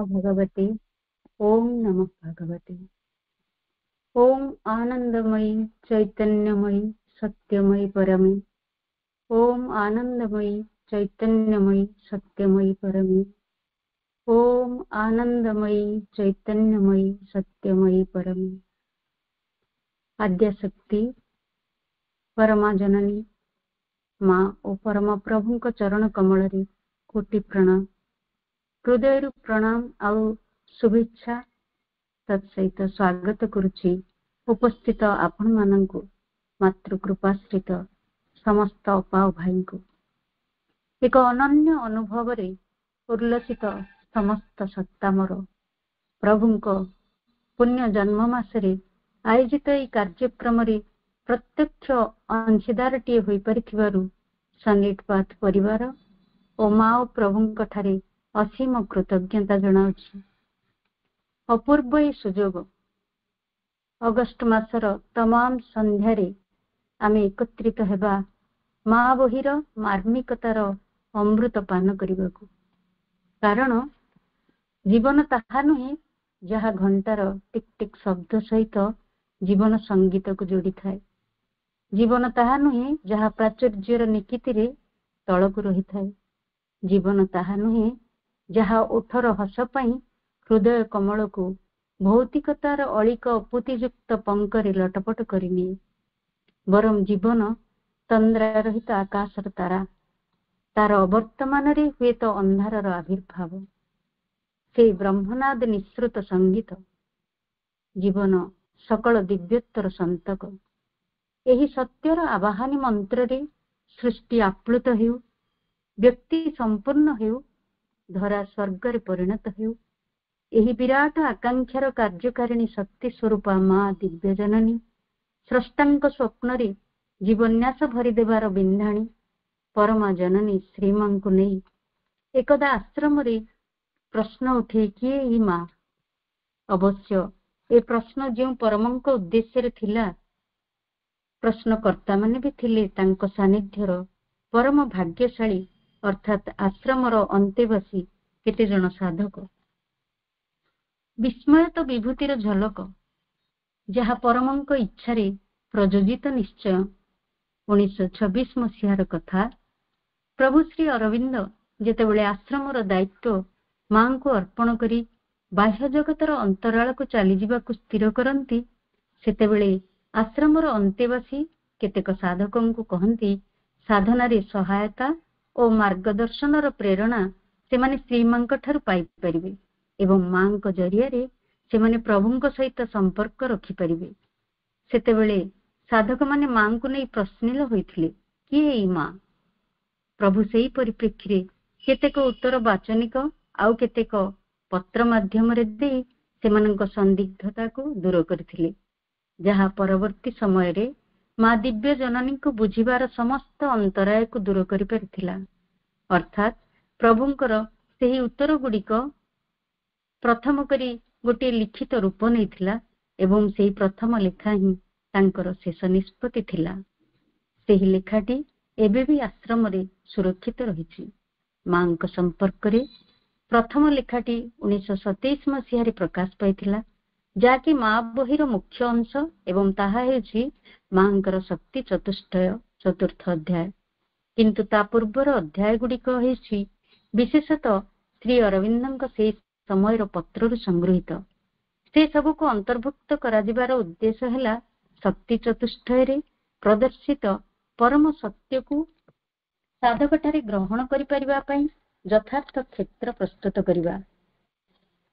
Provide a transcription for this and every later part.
नमो भगवते। ओम नमः भगवते। ओम आनंदमयी चैतन्यमयी सत्यमयी परमे। ओम आनंदमयी चैतन्यमयी सत्यमयी परमे। ओम आनंदमयी चैतन्यमयी सत्यमयी परमे। आद्यशक्ति परमा जननी माँ ओ परम प्रभु चरण कमल रे कोटि प्रणाम। हृदय प्रणाम आउ शुभेच्छा तत्सहित स्वागत करुछि उपस्थित आपण मानंकु मातृकृपाश्रित समस्त अपा भाई को एक अनन्य अनुभव रे उल्लसित समस्त सत्ता मोर प्रभुंको पुण्य जन्म मासरे आयोजित एई कार्यक्रम रे प्रत्यक्ष अंशीदारटीए होई परिथिबारु सन्निधपात परिवार ओ माँ प्रभुंको ठारे असीम कृतज्ञता जनाउछि। अपूर्व ए सुजोग अगस्ट मासर तमाम संध्यारे आमे एकत्रित हेबा माँ बहिर मार्मिकतार अमृत पान करिबाकु। कारण जीवन ताहा नुहे जहा घंटार टिक टिक शब्द सहित जीवन संगीत को जोड़ी थाए। जीवन ताहा नुहे जहा प्राचुर्यर निकिति रे तळकु रही थाए। जीवन ताहा नुहे जहा ओठर हस पई हृदय कमल को भौतिकतार अलिक अपुतियुक्त पंकरे लटपट करिनिए। बरम जीवन तंद्रा रहित आकाशर तारा तार अवर्तमान रे हुए तो अंधारर आविर्भाव से ब्रह्मनाद निश्रुत संगीत जीवन सकल दिव्योत्तर संतक एही सत्यर आवाहनी मंत्र रे सृष्टि आप्लुत हेउ व्यक्ति संपूर्ण हेउ धरा स्वर्ग रे परिणत हेउ एही विराट आकांक्षार कार्यकारिणी शक्ति स्वरूपा माँ दिव्य जननी स्रष्टांक स्वप्न रे जीवन्यास भरी देवार बिंधाणी परमा जननी श्रीमां को नहीं एकदा आश्रम रे प्रश्न उठे किए ही माँ। अवश्य ए प्रश्न जो परमंक उद्देश्य रे थिला प्रश्नकर्ता माने भी थिले तांको सानिध्यर परम भाग्यशाली अर्थात आश्रमर अंतेवासी केते जन साधक। विस्मय तो विभूतिर झलक जहा परमंक इच्छा रे प्रयोजित निश्चय। 1926 मसीहार कथा प्रभु श्री अरविंद जेतेबेले आश्रमर दायित्व मां को अर्पण करी बाह्य जगतर अंतराल को चली जावाकु स्थिर करंती सेतेबेले आश्रमर अंतेवासी केतेक साधकों को कहंती साधना रे सहायता और मार्गदर्शनर प्रेरणा से माने श्रीमांक ठारु पाई परिबे एवं मांक जरिया रे से माने प्रभुंक सहित संपर्क रखि परिबे। सेतेबेले साधक माने मां को नै प्रश्निल होइथिले किए ई मां। प्रभु सेही परिप्रेक्षी रे केतेक उत्तर वाचनिक आउ केतेक पत्र माध्यम रे दे सेमानंक संदिग्धता को दूर करथिले जहा परवर्ती समय रे माँ दिव्य जननी को बुझिबार समस्त अंतराय को दूर करि परिथिला। अर्थात प्रभुंकर सेही उत्तर गुड़िक प्रथम करी गोटे लिखित रूप नैथिला एवं सेही प्रथम लेखा ही तांकर शेष निष्पत्ति थिला। सेही लेखाटी एबे भी आश्रम रे सुरक्षित रहिछि। मांक संपर्क रे प्रथम लेखाटी 1927 मसीह रे प्रकाश पाइथिला जाकि माँ बहिर मुख्य अंश एवं ताहा हेछि मांकर शक्ति चतुष्टय चतुर्थ अध्याय। किंतु ता पूर्वर अध्याय गुड़िक हेछि विशेषतः श्री अरविंदଙ୍କ से समयर पत्ररु संगृहीत। से सबु को अंतर्भुक्त करा जिबार उद्देश्य हैला शक्ति चतुष्टय रे प्रदर्शित परम सत्य को साधक ठारे ग्रहण करि परिबा पई यथार्थ क्षेत्र प्रस्तुत करिबा।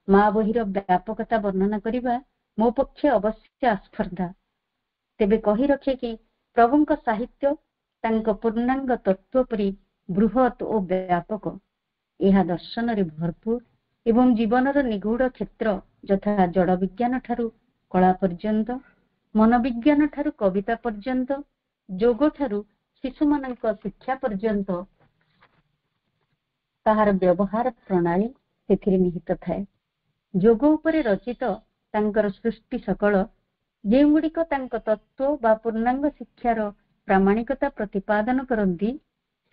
माँ बहिर व्यापकता वर्णना करिबा मो पक्षे अवश्य आस्पर्धा। तेबे कहि रखे कि प्रभुंक साहित्य तांक पूर्णांग तत्व परि बृहत और व्यापक एहा दर्शन रे भरपूर एवं जीवनर निगूढ़ क्षेत्र यथा जड़ विज्ञान ठारू कला पर्यंत मन विज्ञान ठारू कविता पर्यंत जोग ठारू शिशु मानक शिक्षा पर्यंत ताहार व्यवहार प्रणाली सेथिरे निहित थाए। जोग उपरे रचित तांकर सृष्टि सकल जेउगुड़िक तांक तत्व बा पूर्णांग शिक्षार प्रामाणिकता प्रतिपादन करंती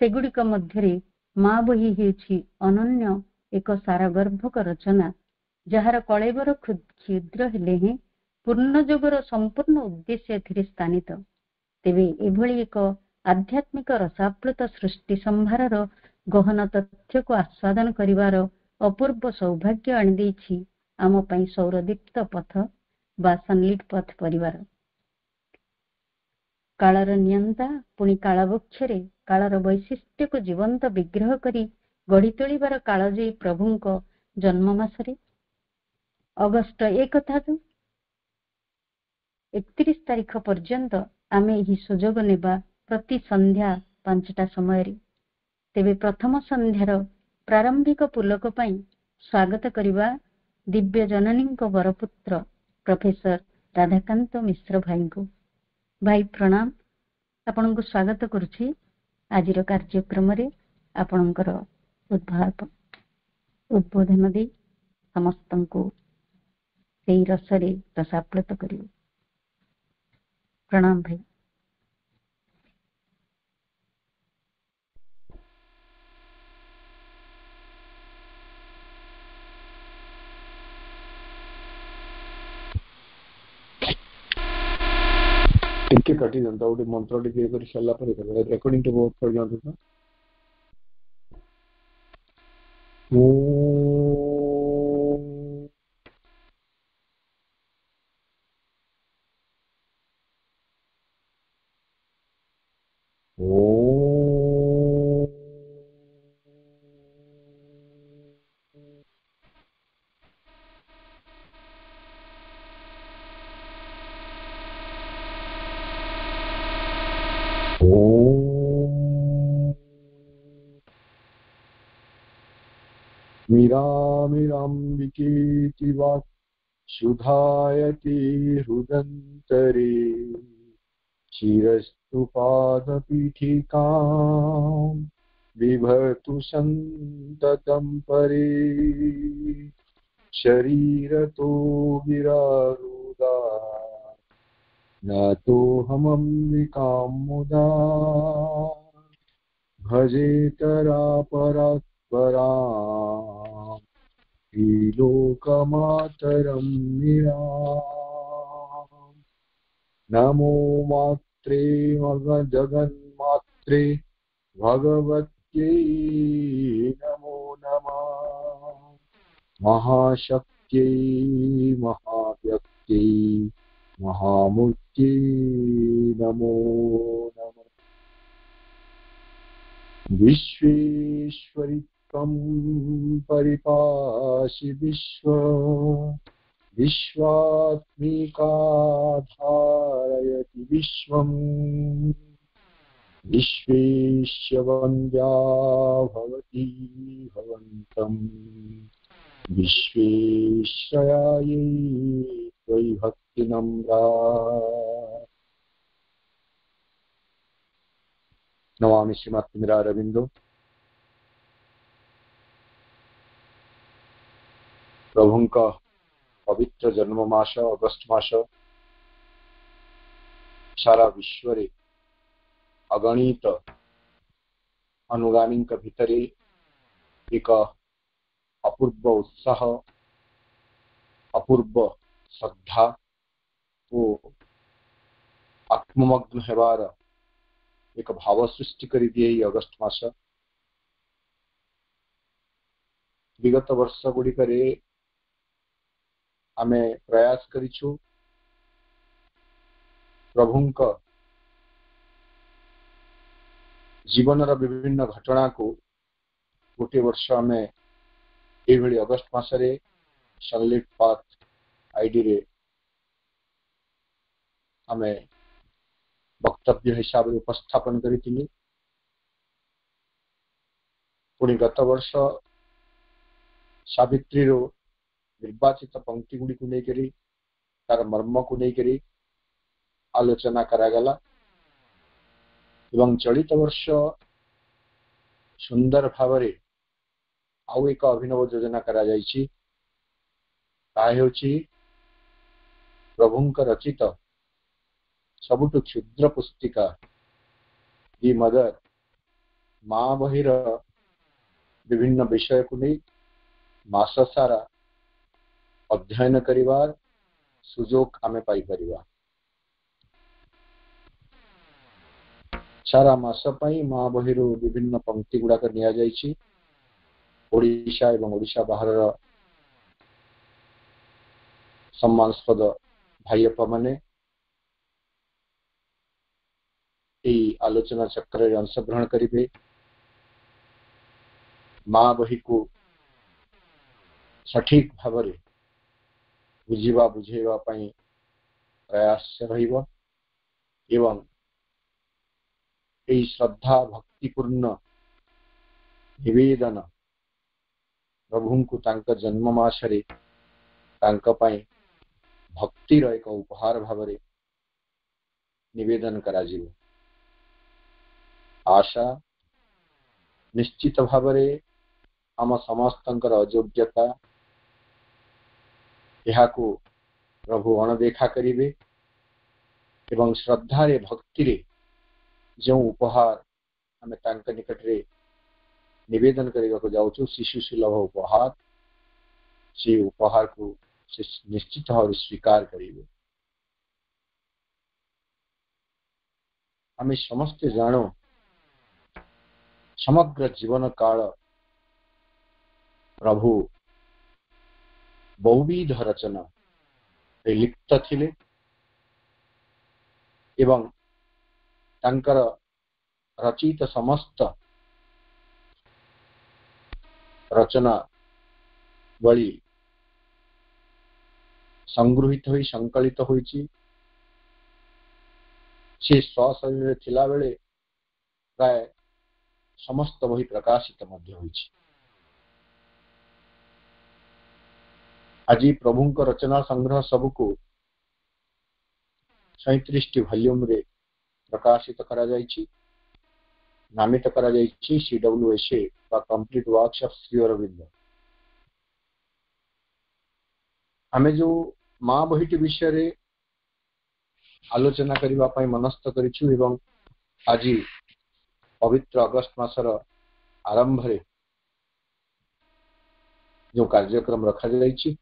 सेगुड़िक मध्यरे माँ बही हेछि अनन्य एक सारगर्भक रचना ଯାହାର କଳେବର କ୍ଷୁଦ୍ର ହେଲେ ହିଁ ପୂର୍ଣ୍ଣ ଯୋଗର ସମ୍ପୂର୍ଣ୍ଣ ଉଦ୍ଦେଶ୍ୟ ଏଥିରେ ସ୍ଥାନିତ। ତେବେ ଏଭଳି ଏକ ଆଧ୍ୟାତ୍ମିକ ରସାପ୍ଲୁତ ସୃଷ୍ଟି ସମ୍ଭାରର ଗହନ ତଥ୍ୟକୁ ଆସ୍ୱାଦନ କରିବାର ଅପୂର୍ବ ସୌଭାଗ୍ୟ ଆଣିଦେଇଛି ଆମ ପାଇଁ ସୌରଦୀପ୍ତ ପଥ ବା ସନଲିଟ୍ ପଥ ପରିବାର। କାଳର ନିୟନ୍ତା ପୁଣି କାଳବକ୍ଷରେ କାଳର ବୈଶିଷ୍ଟ୍ୟକୁ ଜୀବନ୍ତ ବିଗ୍ରହ କରି ଗଢି ତୋଳିବାର କାଳଜୟୀ ପ୍ରଭୁଙ୍କ ଜନ୍ମ ମାସରେ ଅଗଷ୍ଟ 1 ତାରିଖ 31 ତାରିଖ ପର୍ଯ୍ୟନ୍ତ ଆମେ ଏହି ସୁଯୋଗ ନେବା ପ୍ରତି ସନ୍ଧ୍ୟା 5ଟା ସମୟରେ। ତେବେ ପ୍ରଥମ ସନ୍ଧ୍ୟାର ପ୍ରାରମ୍ଭିକ ପୁଲକ ପାଇଁ ସ୍ୱାଗତ କରିବା ଦିବ୍ୟ ଜନନୀଙ୍କ ବରପୁତ୍ର ପ୍ରଫେସର ରାଧାକାନ୍ତ ମିଶ୍ର ଭାଇଙ୍କୁ। ଭାଇ ପ୍ରଣାମ, ଆପଣଙ୍କୁ ସ୍ୱାଗତ କରୁଛି ଆଜିର କାର୍ଯ୍ୟକ୍ରମରେ। ଆପଣଙ୍କର ଉଦ୍ବୋଧନ ଦେଇ ସମସ୍ତଙ୍କୁ ସେହି ରସରେ ରସାପ୍ଲୁତ କରିବେ। ପ୍ରଣାମ ଭାଇ। ଟିକେ କାଟି ଦିଅନ୍ତା, ଗୋଟେ ମନ୍ତ୍ର ଟିକେ କରି ସାରିଲା ପରେ ରେକର୍ଡିଂ ଟେ ବହୁତ କରିଦିଅନ୍ତୁ ତ। मीरामिराम्बिकेति वाक् शुधायति हृदन्तरे चिरस्तु पादपीठिकां बिभर्तु सन्ततं परे शरीरतो विरारुदा नातोऽहमम्बिकां मुदा भजेतरापरात्पराम् लोकमातरं मीराम्। नमो मात्रे जगन्मात्रे भगवत्यै नमो नमः। महाशक्त्यै महाव्यक्त्यै महामूर्त्यै नमो नमः। विश्वेश्वरि परिपासि विश्वात्मिका धारयति विश्वम् विश्वेश्य वन्द्या भवति भवन्तम् विश्वेश्वरायै त्वयि भक्तिनम्रा। नमामि श्रीमद् प्रभुंक पवित्र जन्म मास अगस्ट मास सारा विश्व रे अगणित अनुगामी भितर एक अपूर्व उत्साह अपूर्व श्रद्धा और आत्ममग्न हेबार एक भाव सृष्टि कर दिए अगस्ट मास। विगत वर्ष गुड़िक आमे प्रयास करिछु प्रभुंक जीवनर विभिन्न घटना को गोटे वर्ष आमे एभली अगस्ट मासरे सनलिट पाथ आईडी रे आमे वक्तव्य हिसाब से उपस्थापन करिथिलु। पुणी गत वर्ष सावित्री रो निर्वाचित पंक्ति गुड़ी को लेकर तार मर्म को लेकर आलोचना करागला एवं चलित वर्ष सुंदर भाव आउ एक अभिनव योजना करा जायछि। ताहा हेउछि प्रभुंक रचित सबुठु क्षुद्र पुस्तिका दि मदर माँ बहिर विभिन्न विषय को नहीं मास सारा अध्ययन करिवार सुजोग आमे पाई परिवा। सारा मास पाई माँ बहिरू विभिन्न पंक्ति गुड़ाक निया जाइछि। ओडिशा एवं ओडिशा बाहर सम्मानस्पद भाई अपा माने आलोचना चक्र रे अंशग्रहण करिवे। माँ बही को सठिक भाव में बुझीवा बुझेवा पाई प्रयास रहिबो एवं यही श्रद्धा भक्तिपूर्ण निवेदन प्रभु को तांका जन्म मासरे तांका पाई भक्तिर एक उपहार भाव में निवेदन करा जिवो। आशा निश्चित भाव में आम समस्तंकर अयोग्यता यह को प्रभु अणदेखा करिवे एवं श्रद्धा रे भक्ति रे जो उपहार आम तांका निकट रे निवेदन करने को जाऊँ शिशु सुलभ उपहार से उपहार को निश्चित भाव स्वीकार करेंगे। आम समस्ते जानो समग्र जीवन काल प्रभु बहुविध रचना लिप्त थिले एवं तांकर रचित समस्त रचना बड़ी संगृहित होई संकलित होईची। से स्वशरीर थिला बेले प्राय समस्त बही प्रकाशित मध्य होईची। आज प्रभुंक रचना संग्रह सबको 37 वॉल्यूम रे प्रकाशित करा जाईची। नामित करा जाईची CWSA बा complete works of Shri Aurobindo. आमे जो माँ बहीटी विषय रे आलोचना करिवा पाई मनस्थ करिछु एवं आज पवित्र अगस्त मासर आरंभ रे जो कार्यक्रम रखा जाईची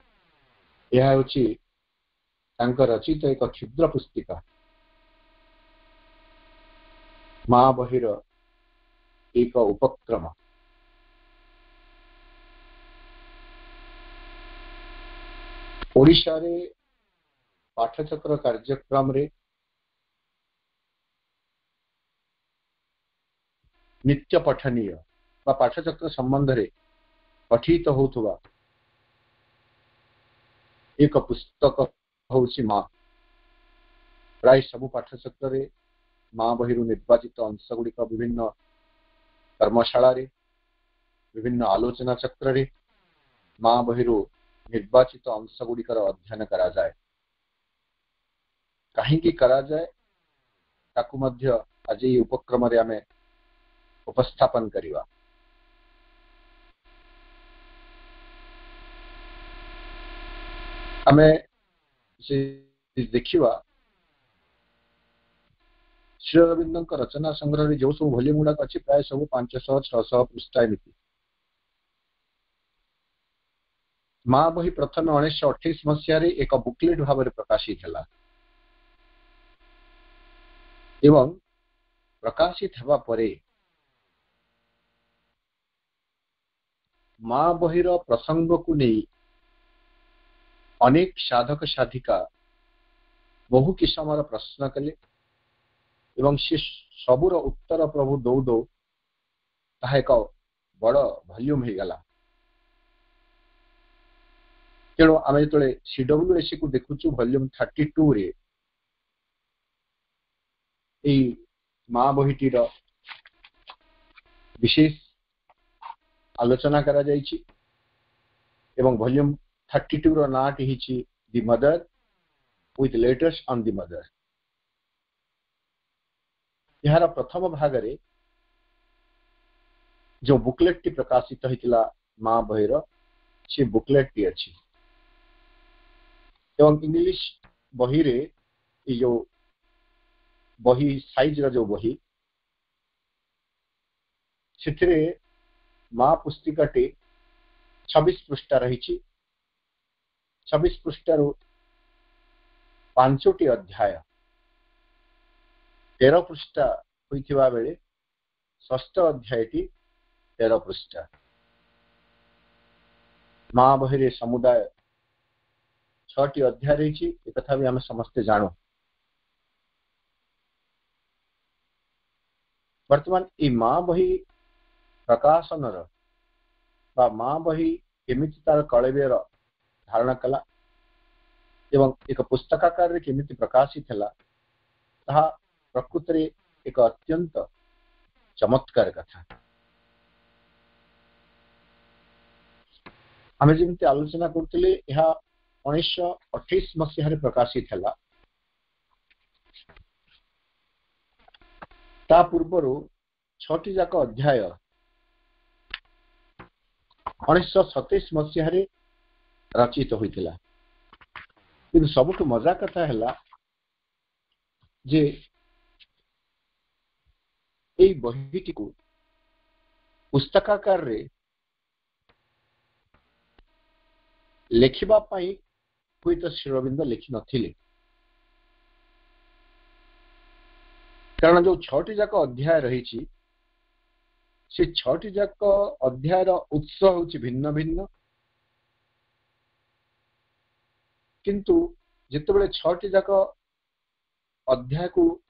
यह होची तांकर रचित एक क्षुद्र पुस्तिका माँ बहीर एक उपक्रम। ओडिशा रे पाठचक्र कार्यक्रम रे नित्य पठनीय बा पाठचक्र संबंध रे पठित होथुवा एक पुस्तक होची माँ। प्राय सब पाठचक्र रे माँ बहिरू निर्वाचित अंश गुड़िक विभिन्न कर्मशाला रे विभिन्न आलोचना चक्र रे माँ बहिरू निर्वाचित अंश गुड़िकर अध्ययन करा जाए। कहीं करा जाए ताकू मध्य आज ये उपक्रम रे आमे उपस्थापन करिवा। आमे से देखिवा श्री अरविंद रचना संग्रह रे जो सब वॉल्यूम गुड़ाक अच्छी प्राय सब 500-600 पृष्ठा एमती। माँ बही प्रथम 1928 मसीह एक बुकलेट भाव में प्रकाशित है एवं प्रकाशित हेबा परे माँ बहीर प्रसंग को नहीं अनेक साधक साधिका बहु किसमर प्रश्न कले एवं से सबुर उत्तर प्रभु दौ दौ ताहा एक बड़ वॉल्यूम हो गला। तेणु आम जो CWSA को देखुचु वॉल्यूम 32 रे माँ बहीटीर विशेष आलोचना करा जाइछि एवं वॉल्यूम 32 रो नाटी हिछि the mother with letters on the mother. यार प्रथम भाग रे जो बुकलेट टी प्रकाशित होइतिला माँ बहीर से बुकलेट टी अछि एवं इंग्लिश बही रे जो बही साइज रा जो बही से माँ पुस्तिका टी 26 पृष्ठा रही। 26 पृष्ठारू 5टी अध्याय 13 पृष्ठा होइथिबा बेले षष्ठ अध्यायटी 13 पृष्ठा माँ बहिरे समुदाय 6टी अध्याय रही एक कथा भी आम समस्ते जानू। वर्तमान ये माँ बही प्रकाशन माँ बही केमिति तार कलवेर धारण कला एवं एक पुस्तकाकार केमिति प्रकाशित है ताहा प्रकृत रे एक अत्यंत चमत्कार कथा। आम जमी आलोचना करते 1928 मसीह प्रकाशित है। ता पूर्वर 6टी जाक अध्याय 1927 मसीह रचित होइतिला। किंतु सबुठु मजा कथा है जे एई बहिटी को पुस्तकाकार रे लेखिबा पाई हुई तो श्री अरविंद लिखि नथिले, कारण जो 6टी जाक अध्याय रही से 6टी जाक अध्यायर उत्स होची भिन्न भिन्न। किंतु जितेबाला 6टी जाक अध्याय को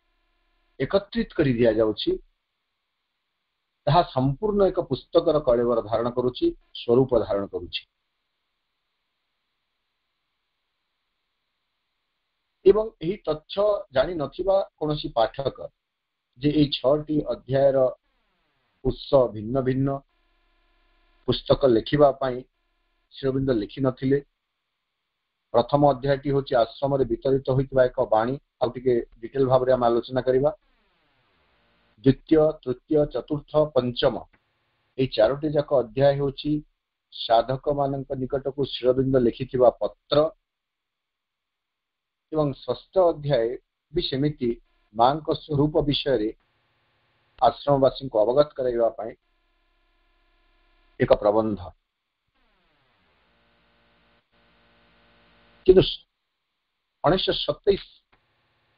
एकत्रित कर दिया जाउची ताहा संपूर्ण एक पुस्तकर कलेवर धारण करुची, स्वरूप धारण करुची। एवं यही तथ्य जानी नथिबा कोनोसी पाठक जे ए 6टी अध्यायर उत्स भिन्न भिन्न पुस्तक लिखिबा पाई श्री अरविंद लिखि नथिले। प्रथम अध्यायटी होची आश्रम रे वितरित होइतबा एक बाणी आ टिके डिटेल भाव रे हम आलोचना करिबा। द्वितीय, तृतीय, चतुर्थ, पंचम ए 4टी जाक अध्याय होची साधक मानक निकट को श्री अरविंद लिखिथिबा पत्र एवं षष्ठ अध्याय भी सेमिति मां को स्वरूप विषय रे आश्रमवासी को अवगत कराइबा पाई एक प्रबंध। किंतु 1927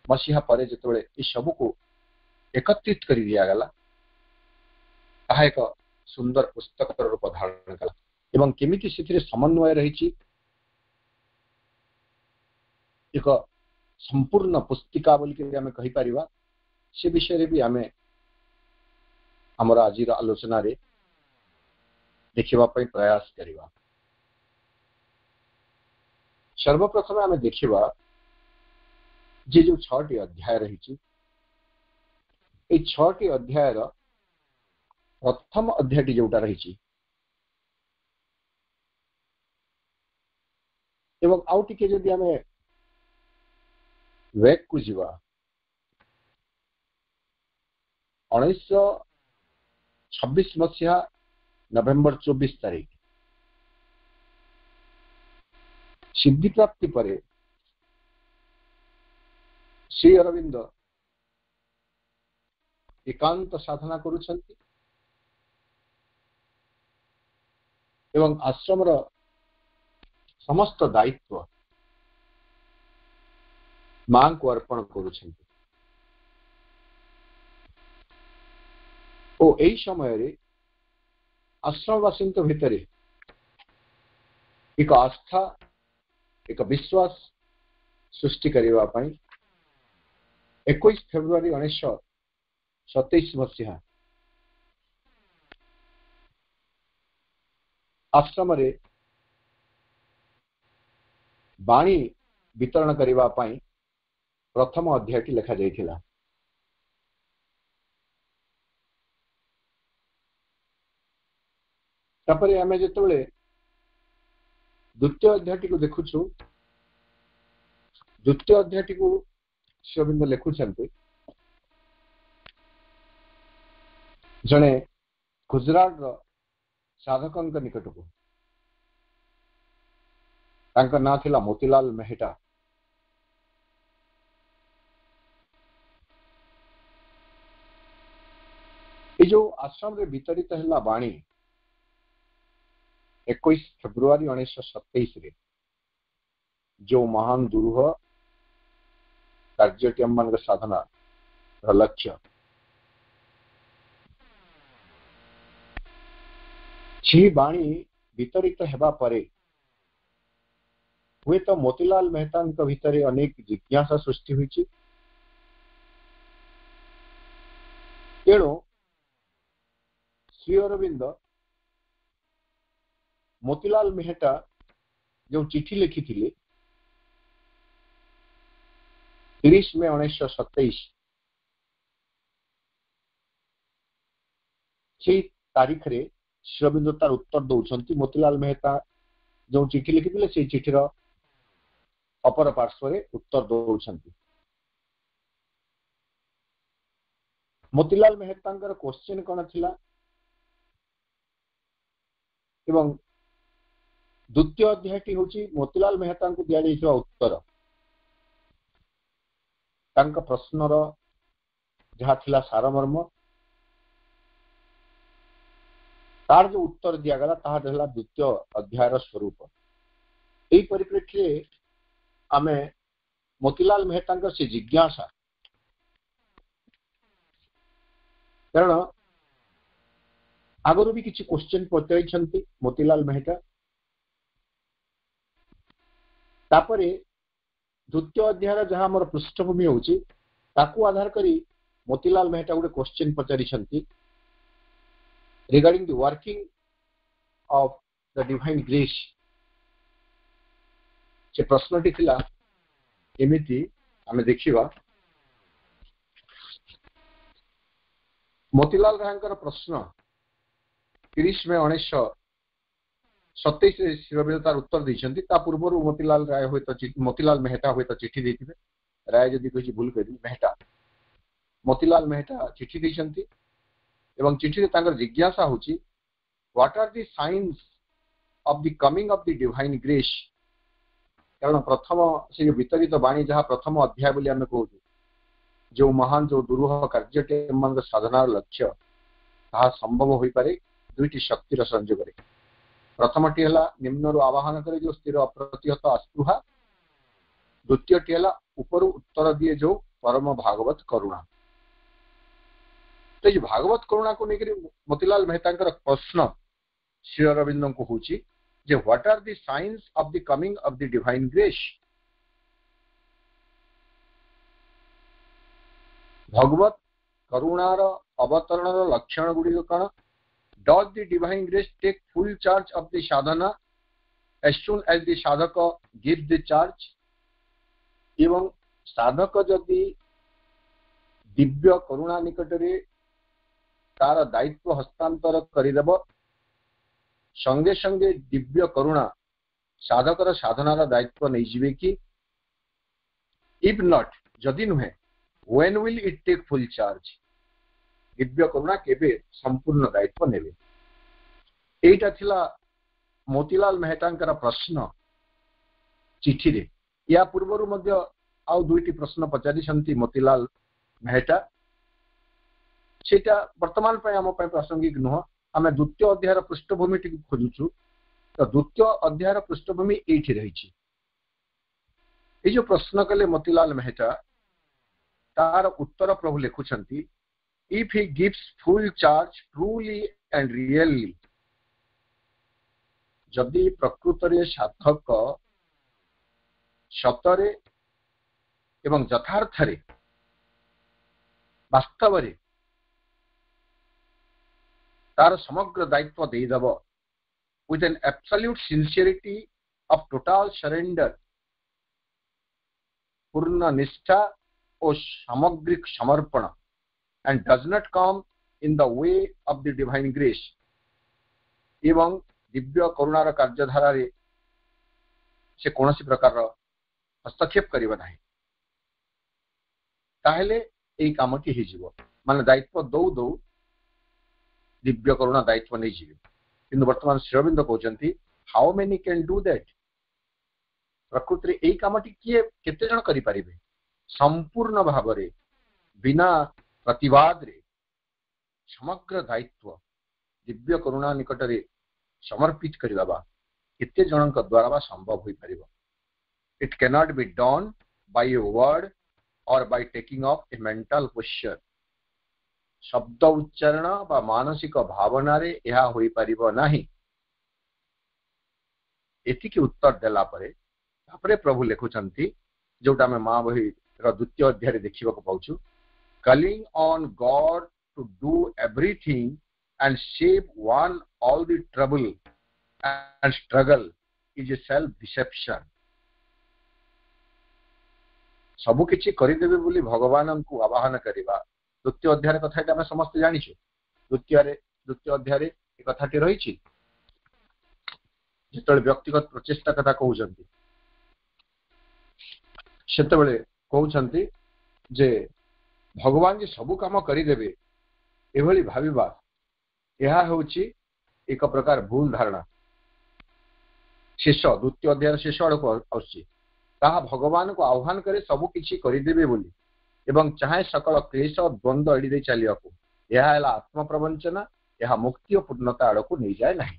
मसीहा पर जितेबाला ये सब को एकत्रित कर दिया गला ताहा एक सुंदर पुस्तक रूप धारण कला एवं केमिति सेथिरे समन्वय रही एक संपूर्ण पुस्तिका बोलिक आम कहीपर से विषय भी आम आमर आज आलोचना रे देखा प्रयास करवा। सर्वप्रथम आम देखा जे जो 6टी अध्याय रही 6टी अध्याय प्रथम अध्यायटी जोटा रही एवं आउ टिके जदि आम वेक को जीवा 1926 मसीहा नवेम्बर 24 तारीख सिद्धि प्राप्ति पर श्री अरविंद एकांत साधना करुछंती एवं आश्रमर समस्त दायित्व मां को अर्पण करुछंती। ओ एई समय रे आश्रमवासी भितर एक आस्था एक विश्वास सृष्टि करने 21 फेब्रुआरी 1927 मसीहा आश्रम रे बाणी वितरण करने प्रथम अध्यायटी लिखा जाइथिला। तापरे आमे जेतेबेले द्वितीय अध्यायटी को देखुछु द्वितीय अध्यायटी को श्री अरविंद लिखुछंती जने गुजरात साधकंक निकट को तांका ना थिला मोतीलाल मेहटा। ये जो आश्रम रे वितरित है बाणी 21 फेब्रुआरी 1927 रे जो महान दुरूह कार्यटी आम मान साधना लक्ष्य सी बाणी वितरित हेबा परे हुए तो मोतीलाल मेहता भितर अनेक जिज्ञासा सृष्टि हुई। तेणु श्री अरविंद मोतीलाल मेहता जो चिठी लिखी 30 मे 1927 से तारीख रे श्री अरविंद तार उत्तर दौरान मोतीलाल मेहता जो चिठी लिखी से चिठीर अपर पार्श्व उत्तर दौरान मोतीलाल मेहता क्वेश्चन कौन थिला एवं द्वितीय अध्यायटी हूँ मोतीलाल मेहता को दि जाइथिबा उत्तर तांका प्रश्नर जहाँ थिला सारमर्म तार जो उत्तर दिगला ताहा द्वितीय अध्यायर स्वरूप। यही परिप्रेक्षी आम मोतीलाल मेहता से जिज्ञासा कारण आगरू भी किसी क्वेश्चन पचाई मोतीलाल मेहता तापरे द्वितीय अध्याय जहाँ आम पृष्ठभूमि होची ताकू आधार करी मोतीलाल मेहता गोटे क्वेश्चन पचारि regarding the working of the divine grace. से प्रश्नटी थिला एमिति आमे देखिबा मोतीलाल रायंकर प्रश्न 30 मे 1927 श्री अरविंद तार उत्तर देइछन्ति। ता पूर्व मोतीलाल राय होय तो मोतीलाल मेहता होय तो चिठी देथिबे राय जदि कहि भूल करी मेहता मोतीलाल मेहता चिठी देइछन्ति एवं चिठी रे तांकर जिज्ञासा होची what are the science of the coming of the divine grace. कारण प्रथम से वितरित बाणी जहाँ प्रथम अध्याय बोली आमे कहू जो महान जो दुरूह कार्यटे मान साधनार लक्ष्य ताहा संभव होई पारे दुईटी शक्तिर संयोग रे। प्रथमटी है निम्न आवाहन करे जो स्थिर अप्रतिहत अस्पृहा द्वितीयटी है ऊपर उत्तर दिए जो परम भागवत करुणा। तो ये भागवत करुणा को लेकर मोतीलाल मेहता प्रश्न श्री अरविंद को हूँ जे what are the science of the coming of the divine grace. भगवत करुणार अवतरण लक्षण गुड़िक कौन does the divine grace take full charge of the sadhana as soon as the sadhak give the charge. एवं साधक जदि दिव्य करुणा निकटरे तार दायित्व हस्तांतर करदेव संगे संगे दिव्य करुणा साधकर साधनार दायित्व नहीं जीवे कि इफ नॉट जदि नुहे when will it take full charge दिव्य करुणा केबे संपूर्ण दायित्व नेबे। एटा थिला मोतीलाल मेहता प्रश्न चिठी रे। या पूर्वरु मध्य आउ दुईटी प्रश्न पचारि मोतीलाल मेहता सेटा वर्तमान पे आम प्रासंगिक नुह आम द्वितीय अध्याय पृष्ठभूमि टी खोजुचु। तो द्वितीय अध्याय पृष्ठभूमि एठी रही जो प्रश्न कले मोतीलाल मेहता तार उत्तर प्रभु लिखुछंती if he gives full charge truly and really जदि प्रकृत रे साधक सतरे एवं यथार्थ रे वास्तव रे तार समग्र दायित्व देदेव with an absolute sincerity of total surrender पूर्ण निष्ठा और सामग्रिक समर्पण and does not come in the way of the divine grace एवं दिव्य करुणार कार्यधारा रे से कौन सी प्रकार हस्तक्षेप करिबा नाही ताहेले एई कामटी हि जीवो माने दायित्व दौ दौ दिव्य करुणा दायित्व नहीं जीवे। किंतु वर्तमान श्री अरविंद कहते how many can do that प्रकृति रे एई कामटी किए केते जण करि परिबे संपूर्ण भाव रे बिना प्रतिवाद रे समग्र दायित्व दिव्य करुणा निकट रे समर्पित करबा केते जनक द्वारा बा संभव होई परिबो। It cannot be done by a word or by taking up a mental posture. शब्द उच्चारण बा मानसिक भावना रे यह होई परिबो नाही। एति की उत्तर देला परे तापरे प्रभु लेखुचंती जोटा में मां बही रो द्वितीय अध्याय रे देखिबा को पाउछु, calling on God to do everything and save one all the trouble and struggle is a self deception. सबु किछि करि देबे बोली भगवान को आवाहन करिबा द्वितीय अध्याय कथा आम समस्त जानिछु। द्वितीय अध्याय एक कथाटी रही जिते व्यक्तिगत प्रचेष्टा कथा कहउछंती सेतेबेले कहउछंती जे भगवान जी सबु काम करिदेबे एभली भाबिबा यह होउछि एक प्रकार भूल धारणा। शेष द्वितीय अध्याय शेष आड़क आउछि ताहा भगवान को आह्वान करे सबु किछि करिदेबे बोली एवं चाहे सकल क्लेश द्वंद्व एड़ी दे चलियाको यह है आत्म प्रवंचना। यह मुक्ति और पूर्णता आड़क नहीं जाए नहीं।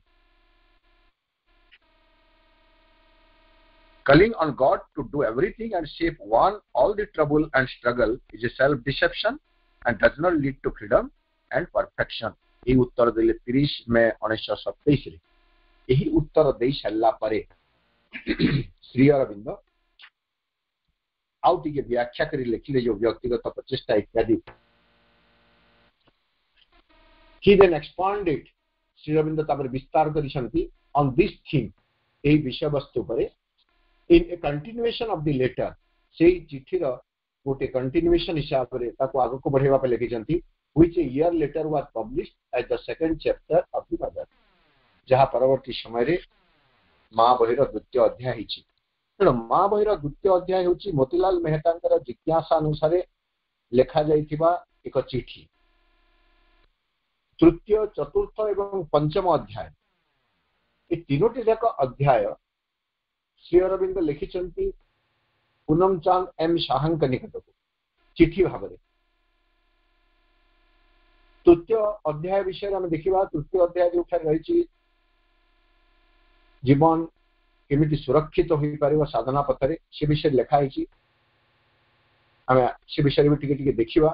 Calling on God to do everything and save one all the trouble and struggle is a self deception and does not lead to freedom and perfection. यही उत्तर देले 30 मई 1927 रे। यही उत्तर दे सारा परे श्री अरविंद आउ टिके व्याख्या करी लिखिले जो व्यक्तिगत प्रचेष्टा इत्यादि। He then expanded Shri Arvind तापर विस्तार करिसंती on this theme एही विषय वस्तु परे in a continuation of the letter से चिठी रो गोटे कंटिन्यूएशन हिसाब रे ताको आगो को बढ़ेवा पे लिखिसंती which a year later was published as the second chapter of the mother जहा परवर्ती समय रे मां बहिर द्वितीय अध्याय हिची। तेणु मां बहिर द्वितीय अध्याय होची मोतीलाल मेहतांकर जिज्ञासा अनुसार लेखा जाइथिबा एक चिठी। तृतीय चतुर्थ एवं पंचम अध्याय ए तीनोटी जाक अध्याय श्री अरविंद लिखिचंती पूनम चांद एम शाहंक निकटको चिठी भाव। तृतीय अध्याय विषय आम देखा। तृतीय अध्याय जो रही जीवन केमिति सुरक्षित हो पार साधना पथरे से विषय लिखाई आम से विषय भी टिके देखा।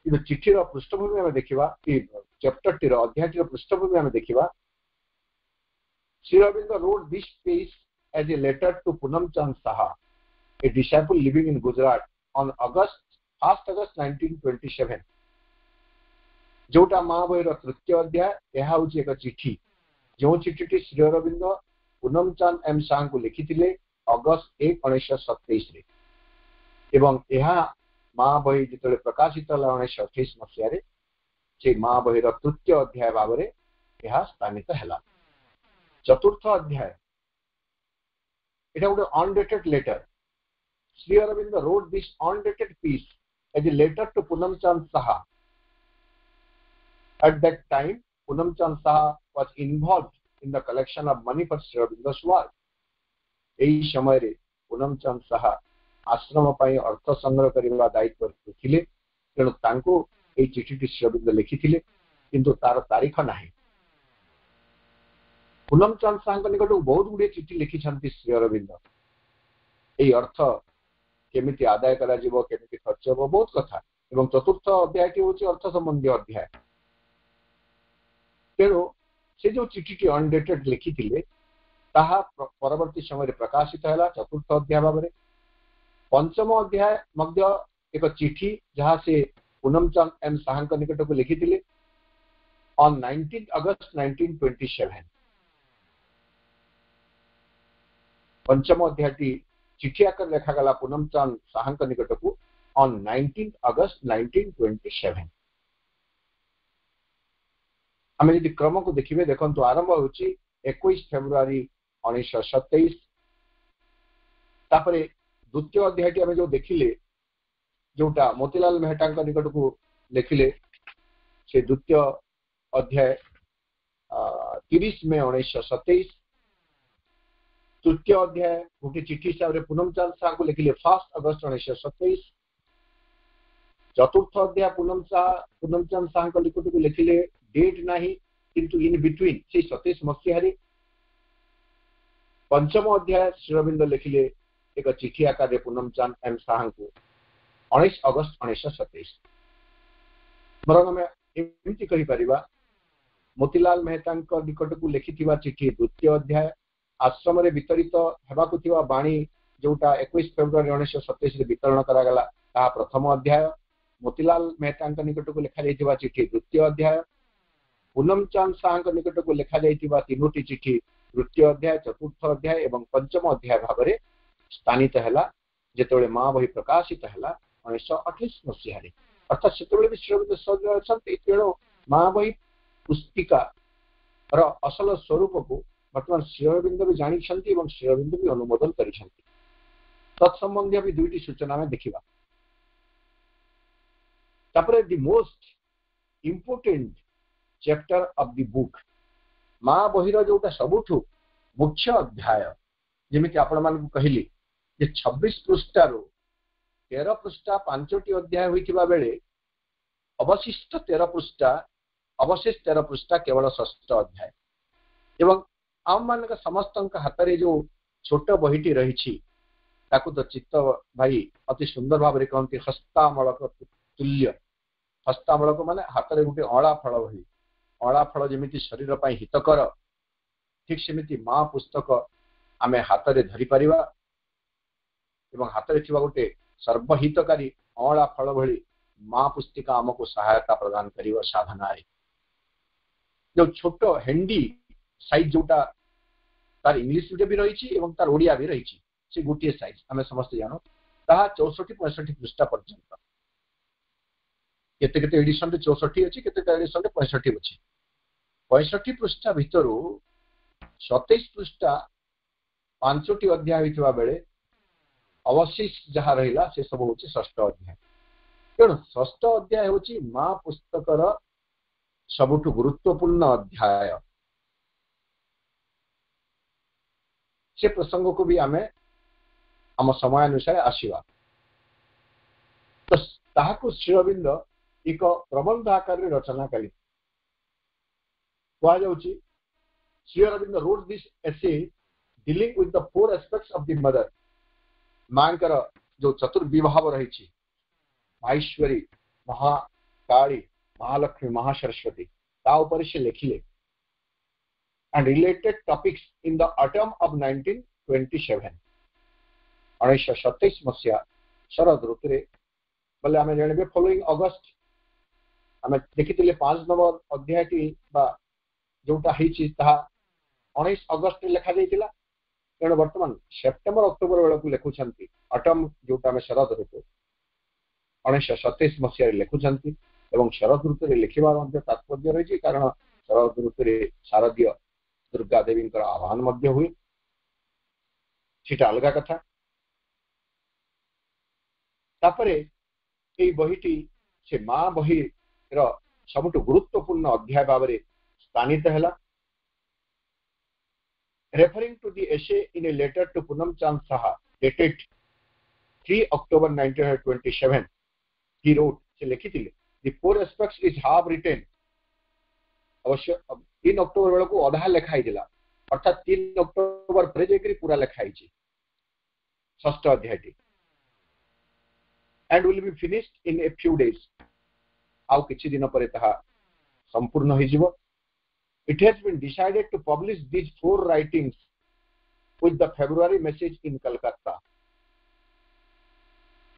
कि चिठीर पृष्ठभूमि आम देखा कि चैप्टर टीर अध्याय टीर पृष्ठभूमि आम देखा। Shri Aurobindo wrote this piece as a letter to Punam Chand Saha, a disciple living in Gujarat on 1st August 1927। जोटा मां बहिर तृतीय अध्याय यह हूँ एक चिठी जो चिठी श्री अरविंद पूनम चांद एम शाह को लिखिथिले अगस्त 1 1927 रे एवं यह मां बही जिते प्रकाशित 1928 मसीह से मां बहिर तृतीय अध्याय भाव में यह स्थानित है। चतुर्थ अध्याय इटा गोटे undated letter. Shri Aurobindo wrote this undated piece as a letter to Punam Chand Saha. At that time, Punam Chand Saha was involved in the collection of money for Sri Aurobindo's work. एही समय रे पूनम चंद साहा आश्रम पाई अर्थ संग्रह करबा दायित्व थिले। तेणु तांको एही चिठीटी श्री अरविंद लिखिथिले किंतु तार तारीख नाही। पूनम चंद साहा निकट बहुत गुड़े चिठी लिखिछंती श्री अरविंद एही अर्थ केमिति आदाय करा जीवो केमिति खर्च हो बहुत कथा। एवं चतुर्थ अध्यायटी होची अर्थ संबंधी अध्याय। तेणु से जो चिठी अनडेटेड लिखिथिले ताहा परवर्ती समय प्रकाशित है चतुर्थ अध्याय भाव में। पंचम अध्याय मध्य एक चिठी जहाँ से पूनम चंद एम शाह निकट को लिखिथिले ऑन 19 अगस्त 1927। पंचम अध्याय चिठी आकर लिखागला पूनम चंद शाह निकट को ऑन 19 अगस्त 1927। आम यदि क्रम को देखिए देखो आरंभ हो 21 फेब्रुआरी 1927। तापरे द्वितीय अध्याय आम जो देखिले जोटा मोतीलाल मेहता निकट को लिखिले से द्वितीय अध्याय 30 मई 1927। तृतीय अध्याय गोटे चिठी हिसाब से पूनम चंद शाह को लिखिले 1 अगस्त 1927। चतुर्थ अध्याय पूनम चंद शाह निकट को लिखिले डेट नहीं किंतु इन बिटवीन से 27 मसीह। पंचम अध्याय श्री अरविंद लिखिले एक चिठी आकार पूनमचंद एम साहा को 19 अगस्त 1927 बरं आम एमती कही मोतीलाल मेहता निकट को लिखि चिठी द्वितीय अध्याय आश्रम वितरित होगा बाणी जोटा 21 फेब्रुआरी 1927 वितरण करागला ता प्रथम अध्याय मोतीलाल मेहता निकट को लिखा जाइथिबा चिठी द्वितीय अध्याय पूनमचंद साहा निकट को लिखा जाइथिबा तीनोटी चिठी तृतीय अध्याय चतुर्थ अध्याय एवं पंचम अध्याय भाव में स्थानित है जिते माँ बही प्रकाशित है 1928 मसीह अर्थात से श्रीअरविंद तेणु माँ बही पुस्तिका असल स्वरूप को बर्तमान श्रीअरविंद भी जानी श्रीअरविंद भी अनुमोदन कर तत्संबंधी भी दुईटी सूचना में देखा the most important chapter of the book माँ बहिर जोटा सबुठु मुख्य अध्याय जमीती आपण मान कहली 26 पृष्ठा 13 पृष्ठा 5टी अध्याय होइतिबा बेले अवशिष्ट 13 पृष्ठा अवशेष 13 पृष्ठा केवल षष्ठ अध्याय एवं आम मान समस्त हाथ में जो छोट बहीटी रही ताकू तो चित्त भाई अति सुंदर भाव में कहते हस्तामलक तुल्य हस्तामलक माने हाथ में गोटे अला फल भली अला फल जमी शरीर पर हितकर ठीक सेमती माँ पुस्तक आमे हाथ में धरी पारिबा एवं हाथ में थिबा गोटे सर्वहितकारी अला फल भली माँ पुस्तिका आमको सहायता प्रदान करिव साधना जो छोट हेंडी साइज जोटा तार इंग्लिश भी रही तार ओडिया भी रही से गोटे साइज आम समस्त जान ता 64-65 पृष्ठा पर्यंत केते एडिशन 64 अच्छी केते एडिशन 65 अच्छी 65 पृष्ठा भितर 27 पृष्ठा 5टी अध्याय होता बेले अवशेष जहाँ रहा से सब हूँ षष्ठ अध्याय तेणु षष्ठ अध्याय हूँ माँ पुस्तकर सबुठु गुरुत्वपूर्ण अध्याय से प्रसंग को भी आमे आम समय अनुसार आसवा तो ताहाकु श्रीअरविंद एक प्रबंध आकार में रचना कले कहुच्छी Shri Aurobindo wrote this essay dealing with the 4 aspects of the mother मां जो चतुर्विभाव रही माहेश्वरी महाकाली महालक्ष्मी महासरस्वती ता ऊपर से लिखिले and related topics in the autumn of 1927 1927 मसीहा शरद ऋतु बोले आम जानवे फॉलोइंग अगस्त आम देखी 5 नंबर अध्याय जोटा 19 अगस्त लिखा जाइतिला तेणु वर्तमान सेप्टेम्बर अक्टोबर बेला को लिखुंट अटम जोटा आम शरद ऋतु 1927 मसीह लिखुंट एवं शरद ऋतु लिखिबार तात्पर्य रही कारण शरद ऋतु शारदीय दुर्गा देवी आह्वान हुए सीटा अलग कथा तापरे ये बहीटी से माँ बही सबुठ गुरुत्वपूर्ण अध्याय भाव में स्थानित है referring to the essay in a letter to Punamchand Saha dated 3 October 1927 he wrote से लिखी the 4 aspects is half written अवश्य 3 अक्टोबर बेला को अधा लिखाई दिला अर्थात 3 अक्टोबर पर जाकर पूरा लिखाई षष्ठ अध्याय and will be finished in a few days आउ किछि दिन पर ताहा संपूर्ण हो जिवो it has been decided to publish these 4 writings with the February message in Calcutta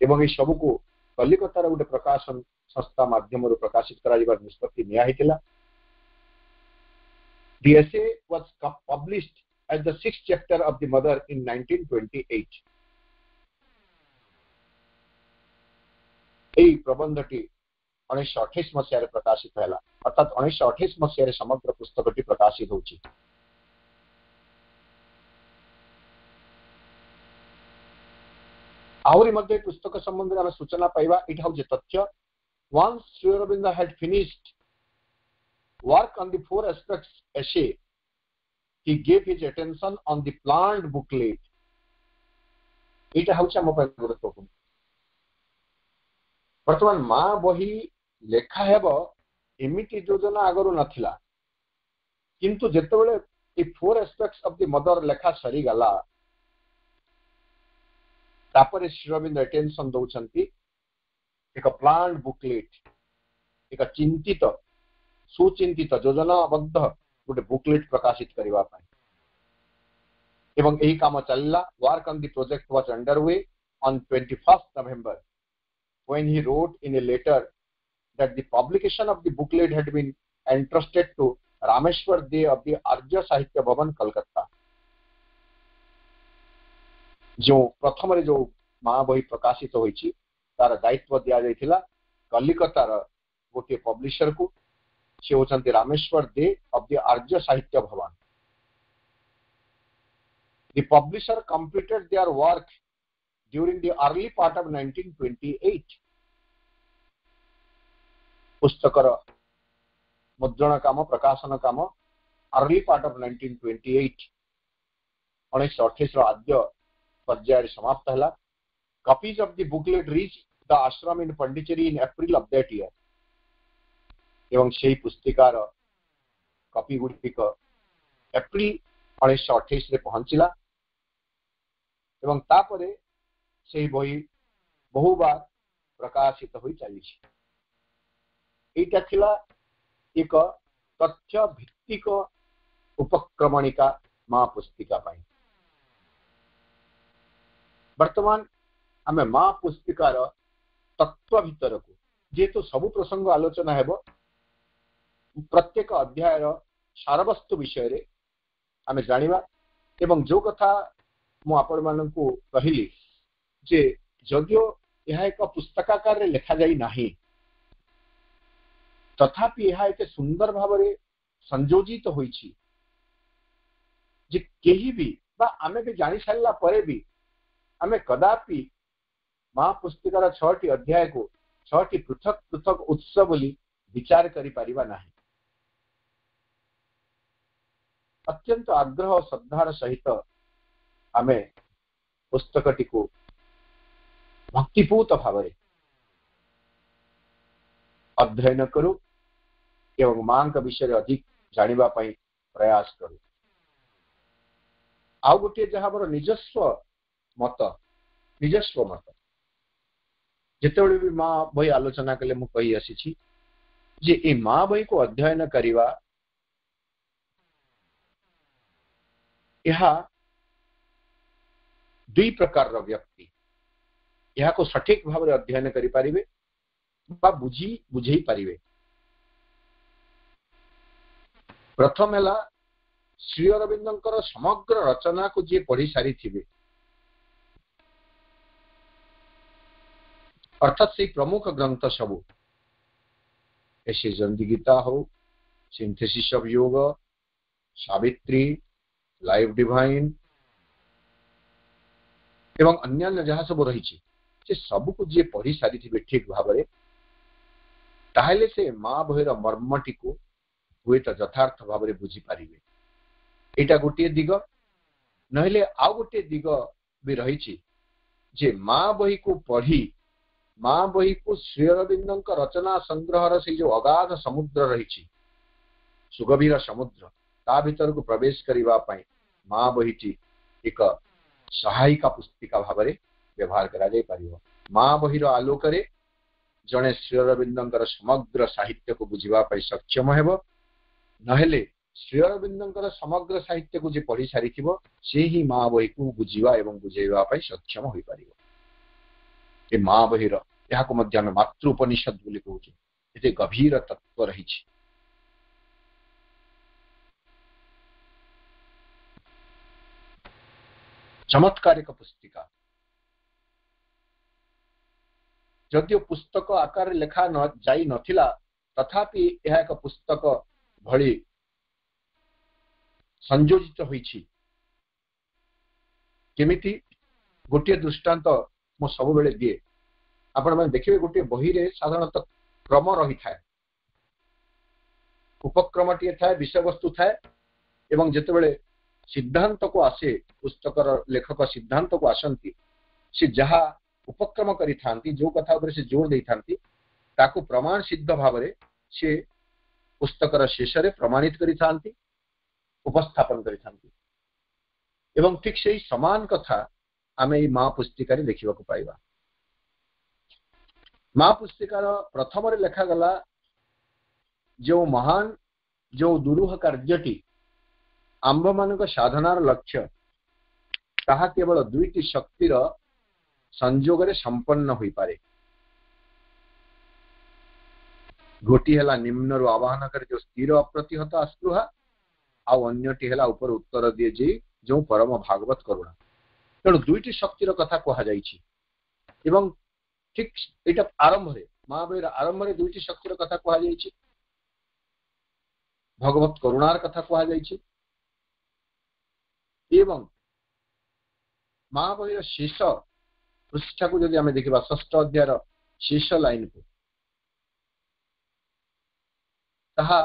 एवं ये सब को कलिकतार गोटे प्रकाशन संस्था माध्यम प्रकाशित करा निष्पत्ति निया हितिला The essay was published as the 6th chapter of the Mother in 1928. এই প্রবন্ধটি 1928 মସିହାରେ ପ୍ରକାଶିତ ହେଲା ଅର୍ଥାତ୍ 1928 ମସିହାରେ ସମଗ୍ର ପୁସ୍ତକଟି ପ୍ରକାଶିତ ହେଉଛି ଆହୁରି ମଧ୍ୟ ପୁସ୍ତକ ସମ୍ବନ୍ଧରେ ଆମେ ସୂଚନା ପାଇବା ଏଇଟା ହେଉଛି ତଥ୍ୟ once Sri Aurobindo had finished work on the 4 aspects essay he gave his attention on the planned booklet ଏଇଟା ହେଉଛି ଆମ ପାଇଁ ଗୁରୁତ୍ୱପୂର୍ଣ୍ଣ ବର୍ତ୍ତମାନ ମା ବହି ଲେଖା ହେବ ଏମିତି ଯୋଜନା ଆଗରୁ ନଥିଲା କିନ୍ତୁ ଯେତେବେଳେ ଏ 4 aspects of the mother ଲେଖା ସରିଗଲା तापर श्री अरविंद अटेंशन दौरान एक प्लान बुकलेट एक चिंतित सुचिंतित योजनाबद्ध गोटे बुकलेट प्रकाशित करने एवं यही काम चलला work on the project was underway on 21st November when he wrote in a letter that the publication of the booklet had been entrusted to Rameshwar De of the Arya Sahitya Bhavan Kolkata जो प्रथम रे जो माँ बही प्रकाशित होईची तार दायित्व दिया जाइथिला कलिकतार गोटे पब्लिशर को से होचंती रामेश्वर दे of the Arya Sahitya Bhavan. The publisher completed their work during the early part of 1928. पुस्तकर मुद्रण काम प्रकाशन काम अर्ली पार्ट ऑफ 1928 1928 आद्य पर्याय समाप्त हला. Copies of the booklet reach the ashram in Pondicherry in April of that year एवं सेही पुस्तिकार कॉपी गुडिक एप्रिल 1928 रे पहुंचिला एवं तापरे से बही बहुबार प्रकाशित हो चली. एटा एक तथ्य भित्तिक उपक्रमणिका माँ पुस्तिका पाई. वर्तमान आमे माँ पुस्तिकार तत्व भितर को जेहेतु सबु प्रसंग आलोचना हेबो प्रत्येक अध्याय सारवस्तु विषय रे आमे जानिबा एवं जो कथा मु आपण मानकु कहिली जे जदियो यह एक पुस्तकाकार रे लिखा जाई नाही तथापि यह एक सुंदर भाव रे संयोजित होईची जे केही भी बा आमे भी जानि सारला परे भी आमे कदापि माँ पुस्तिकार 6टी अध्याय को 6टी पृथक पृथक उत्सव बोली विचार करि परिबा नाही. अत्यंत आग्रह और श्रद्धार सहित आमे पुस्तकटी को भक्तिपूत भाव अध्ययन करू एवं मां का विषय अधिक जानिबा पई प्रयास करू. आउ गोटे जहाँ मोर निजस्व मत जितेबले भी माँ बही आलोचना कले मु कही आसी जे ए माँ बही को अध्ययन करिवा यह दुई प्रकार व्यक्ति यह को सठिक भाव अध्ययन करि परिबे बा बुझी परिबे. प्रथम है श्री अरविंदर समग्र रचना को जी पढ़ी सारी थिबे अर्थात से प्रमुख ग्रंथ सबू ऐसे जंदिगीता हो सिंथेसिस ऑफ योग सावित्री लाइफ डिवाइन एवं अन्य जहाँ सब रही से सबू को जी पढ़ी सारी थी ठीक भाव ताहले से माँ बहीर मर्मटी को हुए तो यथार्थ भाव बुझी पारे. एटा गोटे दिग नहले आउ गोटे दिग भी रही जे माँ बही को पढ़ी माँ बही को श्री अरविंद रचना संग्रह से जो अगाध समुद्र रही सुगभीर समुद्र ता भीतर को प्रवेश करने माँ बहीटी एक सहायिका पुस्तिका भाव व्यवहार करा जाय परिबो. माँ बहीर आलोक जड़े श्री अरविंद समग्र साहित्य को बुझा सक्षम हेबो नहेले श्री अरविंद समग्र साहित्य को जे पढ़ी सारी से ही माँ बही को बुझा एवं बुझेवा सक्षम हो पारिबो. ए माँ बहीर यह को मध्य मातृ उपनिषद बोली कहूँ एते गभीर तत्व रही. चमत्कारिक पुस्तिका जदियो पुस्तक आकार लेखा न जाई नथिला तथापि यह एक पुस्तक भली संयोजित होईछि. केमिति गोटे दृष्टांत मो सब बेले दिए आपण माने देखिबे गोटे बही रे साधारणतः क्रम रही थाए उपक्रमटी थाए विषय वस्तु थाए एवं जेतेबेले सिद्धांत को आसे पुस्तकर लेखक सिद्धांत को आसंती से जहाँ उपक्रम करी थांती जो कथा ऊपर से जोर दे थांती ताको प्रमाण सिद्ध भाव से पुस्तकर शेष रे प्रमाणित करी थांती उपस्थापन करी थांती एवं ठीक से समान कथा आमे ई मां पुस्तिका देखा पाइबा। मां पुस्तिकार प्रथम लेखा गला जो महान जो दुरूह कार्यटी आंब मान साधनार लक्ष्य ताहा केवल दुईटी शक्तिर संजोग रे संपन्न होई पारे। गोटी है निम्न रु आवाहन कर जो स्थिर अप्रतिहत आस्पृहा आउ अन्यटी है ऊपर उत्तर दिए जी जो परम भागवत करुणा। तेणु दुईटी शक्तिर कथा कह जाइछि एवं ठीक एटा आरंभ रे महाबीर आरंभ रे दुईटी शक्तिर कथा कह जाइछि, भगवत करुणार कथा कह जाइछि एवं महाबीर शेष पृष्ठा को जदि आमे देखिबा षष्ठ अध्यायर शेष लाइन को ताहा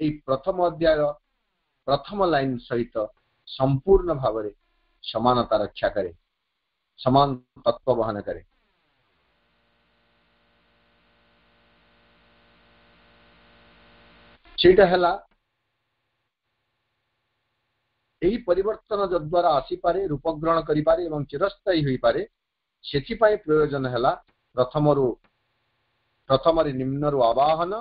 ए प्रथम अध्याय प्रथम लाइन सहित संपूर्ण भाव में समानता रक्षा करे, समान तत्व वहन करे। सेटा हला एही परिवर्तन द्वारा आसी पारे, रूप ग्रहण करि पारे एवं चिरस्थायी होई पारे। सेथि पाई प्रयोजन हला प्रथम निम्न रु आवाहन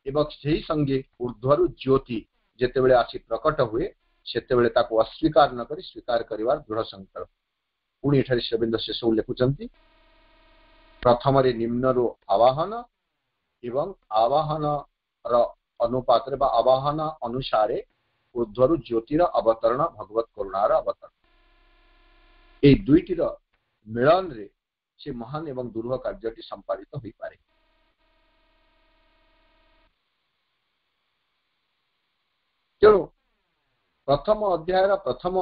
एवं सही संगे ऊर्ध्वरु ज्योति जेतेबेले आसी प्रकट हुए सेतेबेले ताको अस्वीकार न करी स्वीकार करिवार दृढ़ संकल्प। पुणी एठारे श्रीअरविंद शेष लिखुचंती प्रथम निम्न रु आवाहन एवं आवाहन अनुपात बा आवाहन अनुसारे ऊर्ध्वरु ज्योतिर अवतरण भगवत करुणार अवतरण। ए दुईटीर मिलन रे से महान एवं दुर्ह कार्यटी संपादित होई पारे। तेणु प्रथम अध्याय प्रथम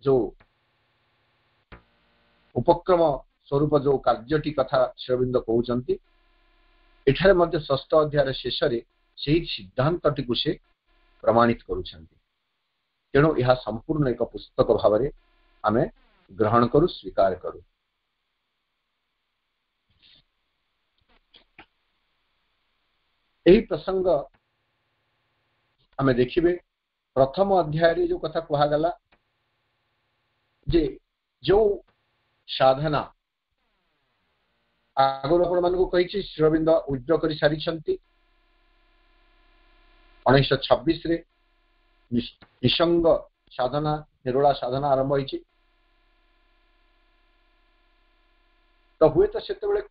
जो उपक्रम स्वरूप जो कार्यटी कथा श्रीअरविंद कहउचंती एठारे मध्य षष्ठ अध्याय शेष रे सेही सिद्धांतटी को से प्रमाणित करुछंती। तेणु यह संपूर्ण एक पुस्तक भाव में आमे ग्रहण करू, स्वीकार करू। यही प्रसंग आमे देखिबे प्रथम अध्याय रे जो कथा कहा गला जे जो साधना आगुर आपण मान को कहिछि श्रीअरविंद उद्र करि सारिछंती 1926 रे निसंग साधना निरोला साधना आरंभ होइछि। तो हुए तो सेतेबेले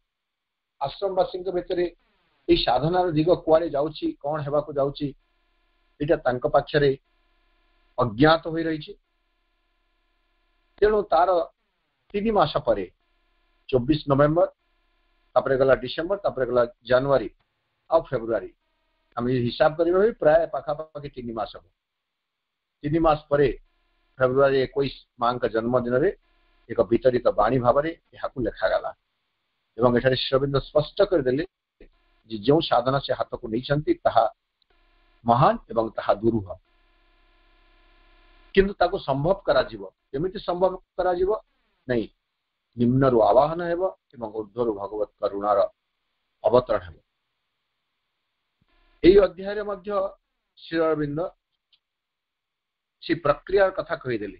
आश्रमवासी भितर ये साधनार दिग कुआड़े जाउछि कौन हेबा को जाउछि एटा तांको पाखरे अज्ञात होई रहिछि। तेणु तार 3 मास परे 24 नवेम्बर तापरे गला डिसेम्बर तापरे गला जनवरी आ फेब्रुआरी आम हिसाब करिबा प्राय पाखापाखि 3 मास हम 3 मास परे फेब्रुआरी 21 मां का जन्मदिन रे एक वितरित बाणी भाव में यह लेखा गला एवं एठारे श्रीअरविंद स्पष्ट कर देले जे जो साधना से हाथ को नहीं ताहा महान एवं ताहा दुरूह किंतु ताको संभव करा जीवो। केमिति संभव करा जीवो नहीं निम्न रु आवाहन हेबो एवं ऊर्ध्वरु भगवत करुणार अवतरण हेबो। एई अध्याय रे मध्य श्रीअरविंद से प्रक्रिया कथा कहि देले।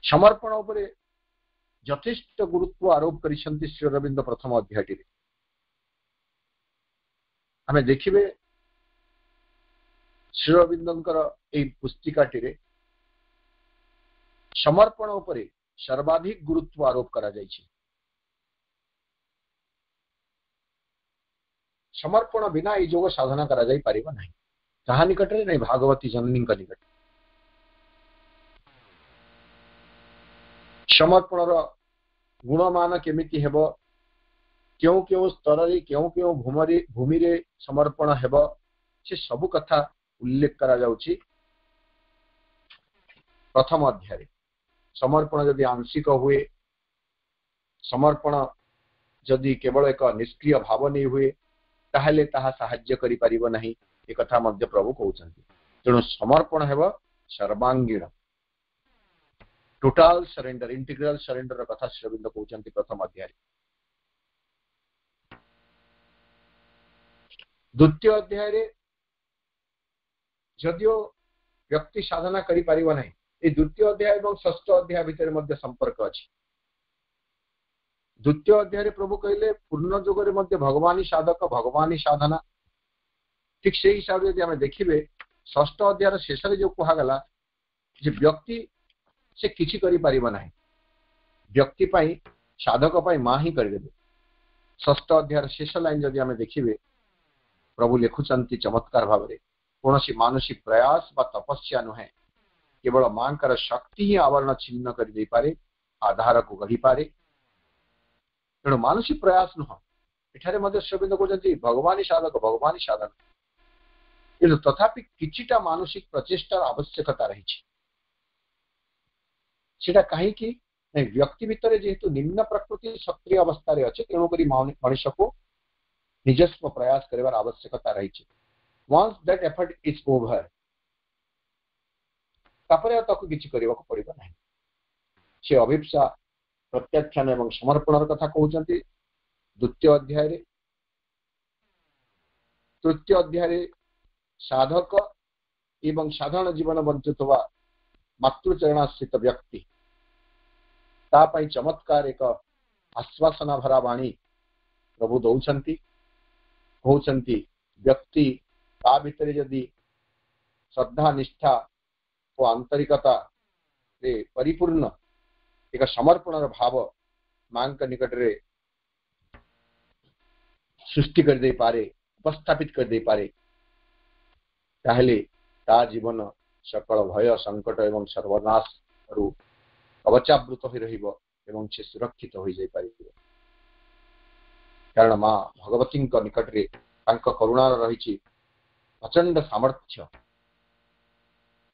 समर्पण उपरे यथेष्ट गुरुत्व आरोप करिसंती श्रीअरविंद प्रथम अध्यायटी रे। हमें देखिबे श्रीअरविंदंकर एई पुस्तिकाटी रे समर्पण उपरे सर्वाधिक गुरुत्व आरोप करा जाइछि। समर्पण बिना ई योग साधना करा जाई परिबा नहीं। कहा निकट रे नहीं भागवती जननी का निकट समर्पण गुणमान केमिति हेबो क्यों क्यों स्तर रे क्यों क्यों भूमि रे समर्पण हेबो से सब कथा उल्लेख करा जाउछि प्रथम अध्याय। समर्पण यदि आंशिक हुए समर्पण यदि केवल एक निष्क्रिय भाव नहीं हुए ताहले ताहा साहाय्य करि परिबो नहीं ए कथा मध्य प्रभु कहउछन्ति। तेणु समर्पण हेबो सर्वांगीण टोटाल सरेंडर इंटीग्रल सरेंडर कथा श्रीअरविंद कहउछन्ति प्रथम अध्याय। द्वितीय अध्याय रे जदियो व्यक्ति साधना करि परिबो नाही। ए द्वितीय अध्याय एवं षष्ठ अध्याय भितर मध्य संपर्क अछि। द्वितीय अध्याय रे प्रभु कहले पूर्ण जुग रे मध्य भगवानी साधक भगवानी साधना। ठीक से हिसाब यदि आम देखिए षष्ठ अध्याय शेष जो कहगला जे व्यक्ति से किछि करि परिबो नाही, व्यक्ति पाई साधक पाई मां ही करदेबे। षष्ठ अध्याय शेष लाइन जदि आम देखिए प्रभु लिखुचंती चमत्कार भाव में कौन मानसिक प्रयास बा तपस्या नुहे, केवल मां कर शक्ति ही आवरण छिन्न कर दे पारे, आधार को गढ़ी पारे। तेणु मानसिक प्रयास नुह एठारे मध्य श्रीबिंद कहते भगवानी साधक भगवानी साधन, किंतु तथापि किछिटा मानसिक प्रचेष्टार आवश्यकता रही। सेटा कहीं व्यक्ति भितर जेहेतु निम्न प्रकृति सक्रिय अवस्था अच्छे तेणुक मनुष्य को निजस्व प्रयास कर आवश्यकता रही। Once that effort is over तापर ताको किछि करबा को पड़िबो नाही। से अभिप्सा प्रत्याख्यान एवं समर्पण कथा कहउचंती द्वितीय अध्याय रे। तृतीय अध्याय रे साधक एवं साधारण जीवन बंचुवा मातृचरणाश्रित व्यक्ति तापाई चमत्कार एक आश्वासना भरा वाणी प्रभु दौचंती। कहउचंती व्यक्ति ता भितर यदि श्रद्धा निष्ठा और आंतरिकता रे परिपूर्ण एक समर्पण भाव मां निकट रे सृष्टि कर दे पारे, उपस्थापित कर दे पारे, ताहले ता जीवन सकल भय संकट एवं सर्वनाश रु कवचावृत हो रहिबो एवं से सुरक्षित हो जाई पारिबो। कारण मां भगवती निकट रे तांका करुणार रही प्रचंड सामर्थ्य,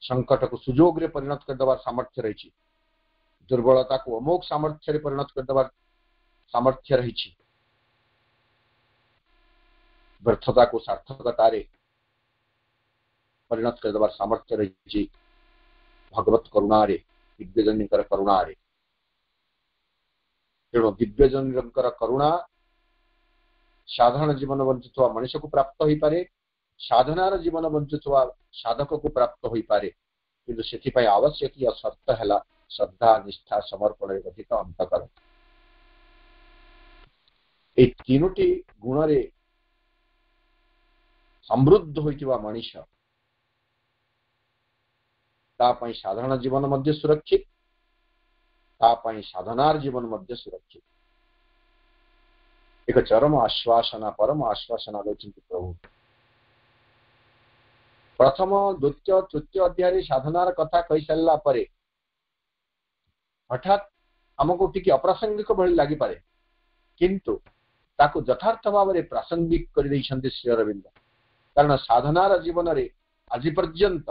संकट को सुजोग रे परिणत कर देवार सामर्थ्य रही, दुर्बलता को अमोघ सामर्थ्य रे परिणत कर देवार सामर्थ्य रही, व्यर्थता को सार्थकता रे परिणत कर देवार सामर्थ्य रही भगवत करुणा रे, दिव्यजनकर करुणा रे। तेणु दिव्यजनकर करुणा साधारण जीवन बंचुवा मनुष्य को प्राप्त हो पारे, साधनार जीवन बंचुवा साधक को प्राप्त हो पारे, किंतु सेथिपाई आवश्यक शर्त है श्रद्धा निष्ठा समर्पण गठित अंतकर। ए तीनोटी गुण रे समृद्ध होइतिबा मनुष्य तापाई साधारण जीवन मध्य सुरक्षित, तापाई साधनार जीवन मध्य सुरक्षित। एक चरम आश्वासना परम आश्वासना देउछन्ति प्रभु। प्रथम द्वितीय तृतीय अध्याय साधनार कथा कही सारा परे हठात आमको टिके अप्रासंगिक भली लगी पारे, किंतु ताको यथार्थ भाव में प्रासंगिक कर दैछन्ति श्री अरविंद। कारण साधनार जीवन रे आज पर्यंत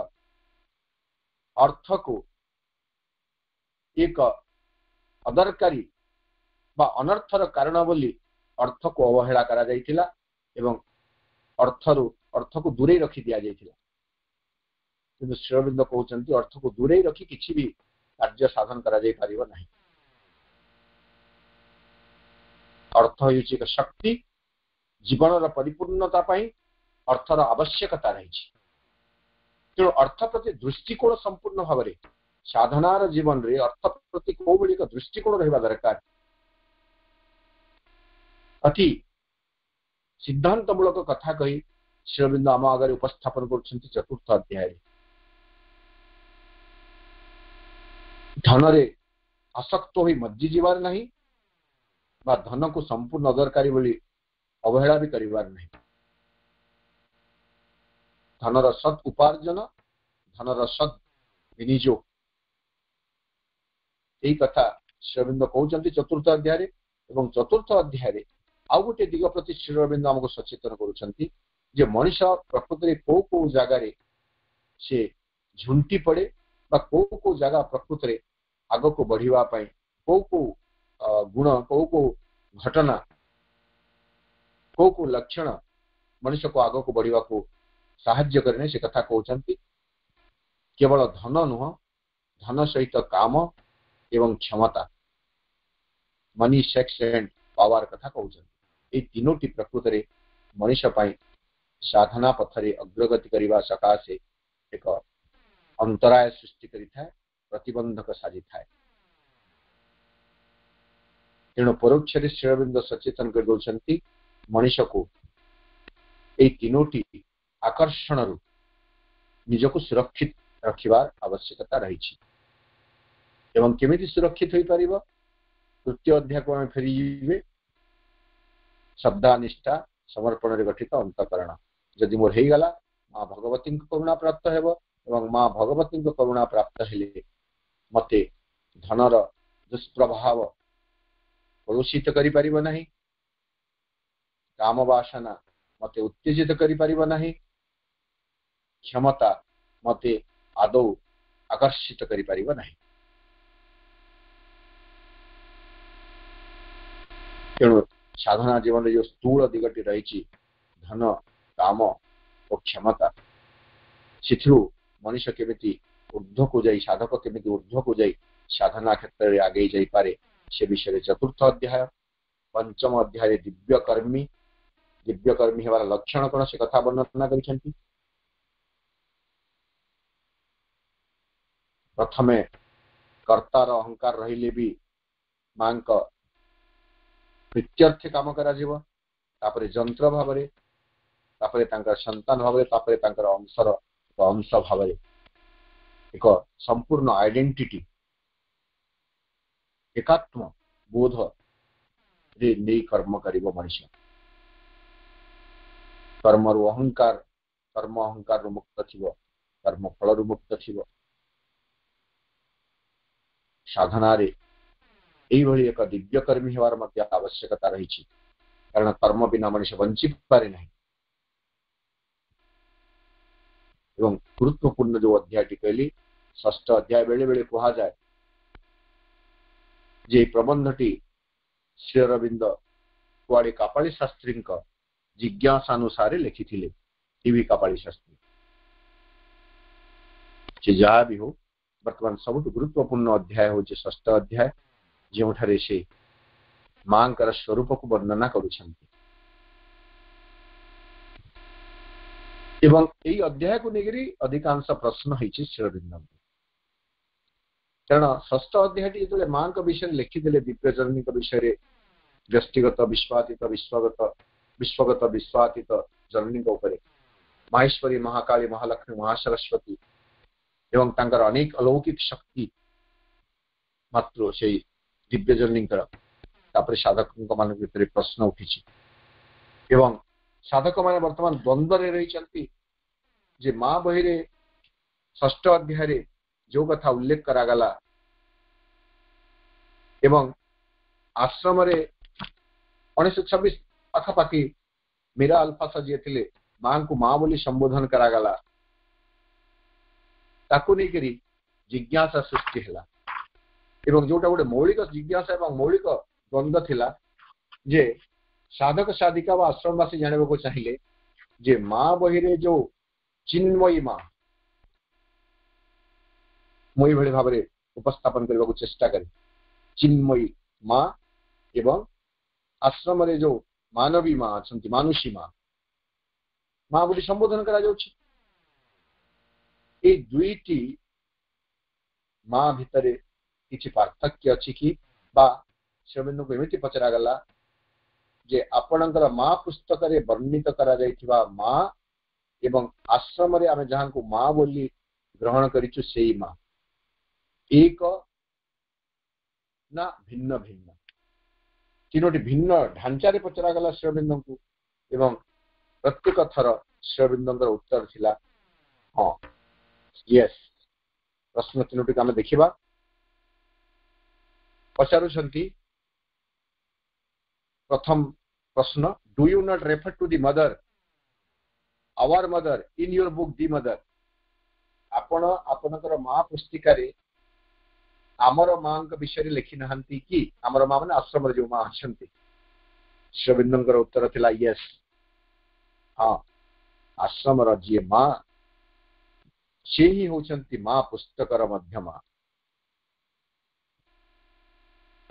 अर्थ को एक अदरकारी बा अनर्थर कारण बोली अर्थ को अवहेला करा जाइथिला एवं अर्थ को दूरे रखी दिया जाइथिला। किंतु श्री अरविंद कहउचंती अर्थ को दूरे रखी किछि भी कार्य साधन करा जाई परिबो नाही। अर्थ होइछि एक शक्ति, जीवन परिपूर्णता पाई अर्थर आवश्यकता रही। तेणु अर्थ प्रति दृष्टिकोण संपूर्ण भाव में साधनार जीवन रे अर्थ प्रति कौ भली दृष्टिकोण रहिबा दरकार। अति सिद्धांतमूलक कथा कही श्री अरविंद आम आगे उपस्थापन करछन्ति चतुर्थ अध्याय। धन रे आसक्त होई मज्जी जीवार नहीं बा धन को संपूर्ण अदरकारी बोली अवहेला भी करिवार नहीं। धनर सद उपार्जन, धनर सद विनियोग, यही कथा श्री अरविंद कहउचन्ति चतुर्थ अध्याय एवं चतुर्थ अध्याय आउ गोटे दिग प्रति श्री अरविंद आमको सचेतन करुछन्ति जे मनुष्य प्रकृति को को जगार से झुंटी पड़े बा को जगह प्रकृति आग को बढ़िवा पाई को गुण को घटना को लक्षण मनुष्य को आग को बढ़िवा को साहाय्य करने से कथा कहउचन्ति। केवल धन नुह, धन सहित काम एवं क्षमता, मनी सेक्स एंड पावर कथा कहउचन्ति। ए तीनोटी प्रकृति रे मनुष्य पाई साधना पथरे अग्रगति करिवा सकाशे एक अंतराय सृष्टि करिथाए, प्रतिबंधक साजिथाए। तेणु परोक्ष श्री अरविंद सचेतन कर दौरान मनीष को यही तीनोटी आकर्षण रु निजक सुरक्षित रखिबार आवश्यकता रही। एवं केमिति सुरक्षित हो पार तृतीय अध्याय को आम फेरी श्रद्धानिष्ठा समर्पण गठित अंतकरण जदि मोर हो गला माँ भगवती करुणा प्राप्त हेब एवं माँ भगवती करुणा प्राप्त हेले मते धनर दुष्प्रभाव कलुषित करि परिबो नाही, काम वासना मते उत्तेजित करि परिबो नाही, क्षमता मते आदौ आकर्षित करि परिबो नाही। तेणु साधना जीवन जो स्थूल दिगटी रही धन काम और क्षमता से मनुष्य केमिति ऊर्ध्व को जाई साधक केमिति ऊर्ध्व को जाई साधना क्षेत्र में आगे जाई पारे से विषय चतुर्थ अध्याय। पंचम अध्याय दिव्यकर्मी हेबार लक्षण कौन से कथा वर्णना करिसेंती। प्रथमे कर्तार अहंकार रहिले भी मां का प्रीत्यर्थ काम करा जीव, तापरे जंत्र भावरे, तापरे तांकर संतान भावरे, तापरे तांकर अंश भावरे एक संपूर्ण आइडेंटिटी एकात्म बोध रे नहीं कर्म करिबो मनुष्य। कर्म रु अहंकार रु मुक्त थिबो, कर्म फल रु मुक्त थिबो। साधना रे एई भली एक दिव्यकर्मी हेबार मध्य आवश्यकता रही, कारण कर्म बिना मनुष्य बंची पारे नहीं। एवं गुरुत्वपूर्ण जो अध्याय कहली षष्ठ अध्याय बेले बेले कहा जाए जे प्रबंधटी श्री अरविंद कुआड़े कापाली शास्त्री जिज्ञासानुसार लिखिथिले। टीवी कापाली शास्त्री से जहाँ भी हो वर्तमान सबुठ गुरुत्वपूर्ण अध्याय हो षष्ठ अध्याय जो से मां स्वरूप को वर्णना करुछंती। एवं यही अध्याय को लेकर अधिकांश प्रश्न है श्री अरविंद, कारण षष्ठ अध्याय जो मां विषय लिखिदे दिव्यजननी विषय व्यक्तिगत विश्वगत विश्वातीत जननी माहेश्वरी महाकाली महालक्ष्मी महासरस्वती एवं तांकर अनेक अलौकिक शक्ति मात्र से दिव्यजननी साधक मान भीतर प्रश्न उठी एवं साधक मान वर्तमान द्वंद्व रही जे मां बही षष्ठ अध्याय जो कथा उल्लेख करागला एवं आश्रम 1926 पाखापाखि मीरा अल्फासा जी थे मां को मां बोली संबोधन करागला ताकू नहीं करी जिज्ञासा सृष्टि है एवं जोटा गोटे मौलिक जिज्ञासा एवं मौलिक द्वंद्व थिला जे साधक साधिका व आश्रमवासी जानवा को चाहिए जे मां बही जो चिन्मयी मां मई भली भाव उपस्थापन करने को चेष्टा करे चिन्मयी मां एवं आश्रम रे जो मानवी मां अच्छा मानुषी मां मां बोली संबोधन करा जाउछि। ए दुईटी मां भितरे किछि पार्थक्य अछि कि बा श्रीअरविंद को एमिति पचरा गला जे आपणकर मां पुस्तक रे वर्णित करा जाइथिबा मां एवं आश्रम रे आमे जहां को मां बोली ग्रहण करिछु सेई मां एक ना भिन्न भिन्न तीनोटी भिन्न ढांचा रे पचरा गला श्रीअरविंद को एवं प्रत्येक थर श्रीअरविंद उत्तर थिला हाँ यस। प्रश्न तीनोटी आम देखा पचारुछंती। प्रथम प्रश्न do you not refer to the mother our mother in your book the mother आपण आपणकर मां पुस्तिका रे आमर मां विषय लिखि नहांती कि आमर मां माने आश्रम जो मां अछंती। श्रीअरविंद उत्तर थिला यस हाँ आश्रम जी मां से ही होचंती मां पुस्तकर मध्यमा।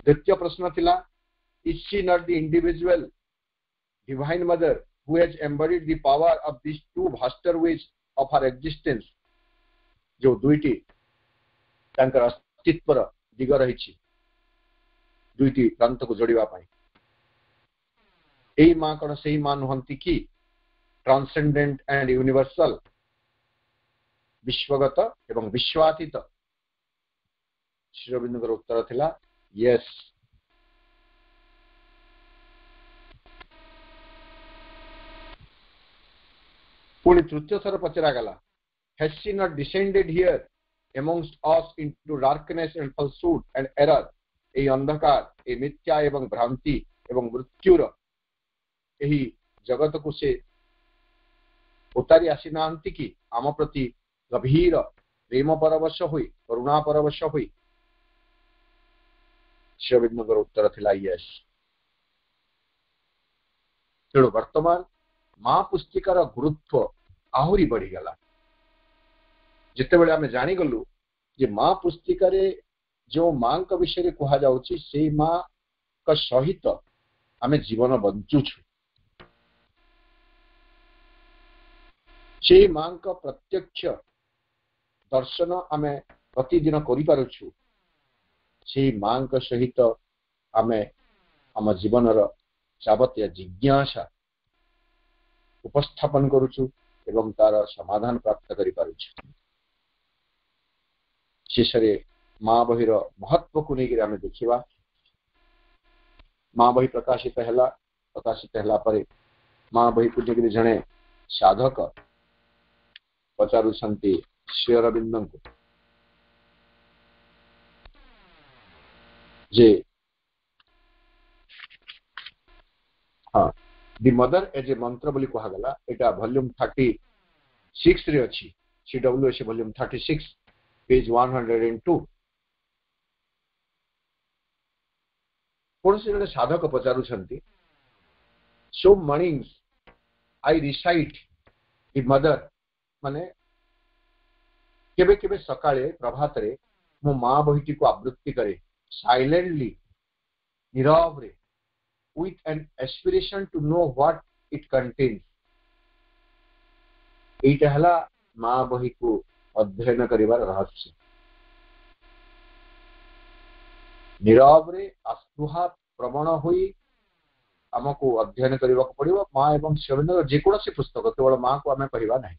द्वितीय प्रश्न थिला is she not the individual divine mother who has embodied the power of these two vaster ways of her existence जो दुईटी तांकर अस्तित्वर दिग रही दुईटी प्रांत को जोड़िबा पाई एई मां कौन से मां नुहंती कि ट्रांसेंडेंट एंड यूनिवर्सल विश्वगत एवं विश्वातीत श्री अरविंदर उत्तर थिला यस पुणी तृतीय थर पचरा गला has she not descended here amongst us into darkness and falsehood and error ei andhakar ei mithya एवं भ्रांति एवं मृत्युर एही जगत को से उतारी आसी नांती कि आम प्रति गभीर प्रेम परवश हुई करुणा परवश हुई श्री अरविंदर उत्तर थिला यस तेणु वर्तमान मां पुस्तिकार गुरुत्व आहुरी बढ़ी गला जिते बड़े आमे जानी गलु जे मां पुस्तिकारे जो मां का विषय कहा जाउची से मां का सहित आमे जीवन बंचुछु से मां का प्रत्यक्ष दर्शन आमे प्रतिदिन करि पारुछु से मां का सहित आमे आम जीवनर जावतीय जिज्ञासा उपस्थापन करुछु एवं तार समाधान प्राप्त करि पारुछु शेषरे मां बहिर महत्व को लेकर आमे देखिबा मां बही प्रकाशित हैला परे मां बही को लेकर जणे साधक पचारु संति श्री अरविंद को जे हाँ दि मदर एज ए मंत्र बोली कहा गला एटा वॉल्यूम 36 रे अछि CWS वॉल्यूम 36 पेज 102 कौन से साधक पचारु छंती so mornings I recite the mother माने केबे केबे सकाळे प्रभात रे मो मां बहिटी को आवृत्ति करे साइलेंटली नीरव रे with an aspiration to know what it contains एटा हला मां बही को अध्ययन करिवार रहस्य नीरव रे अस्पृहा प्रवण होई हमको अध्ययन करने को पड़ो माँ एवं शिवलिंग जेकोसी पुस्तक केवल माँ को आम कहवा ना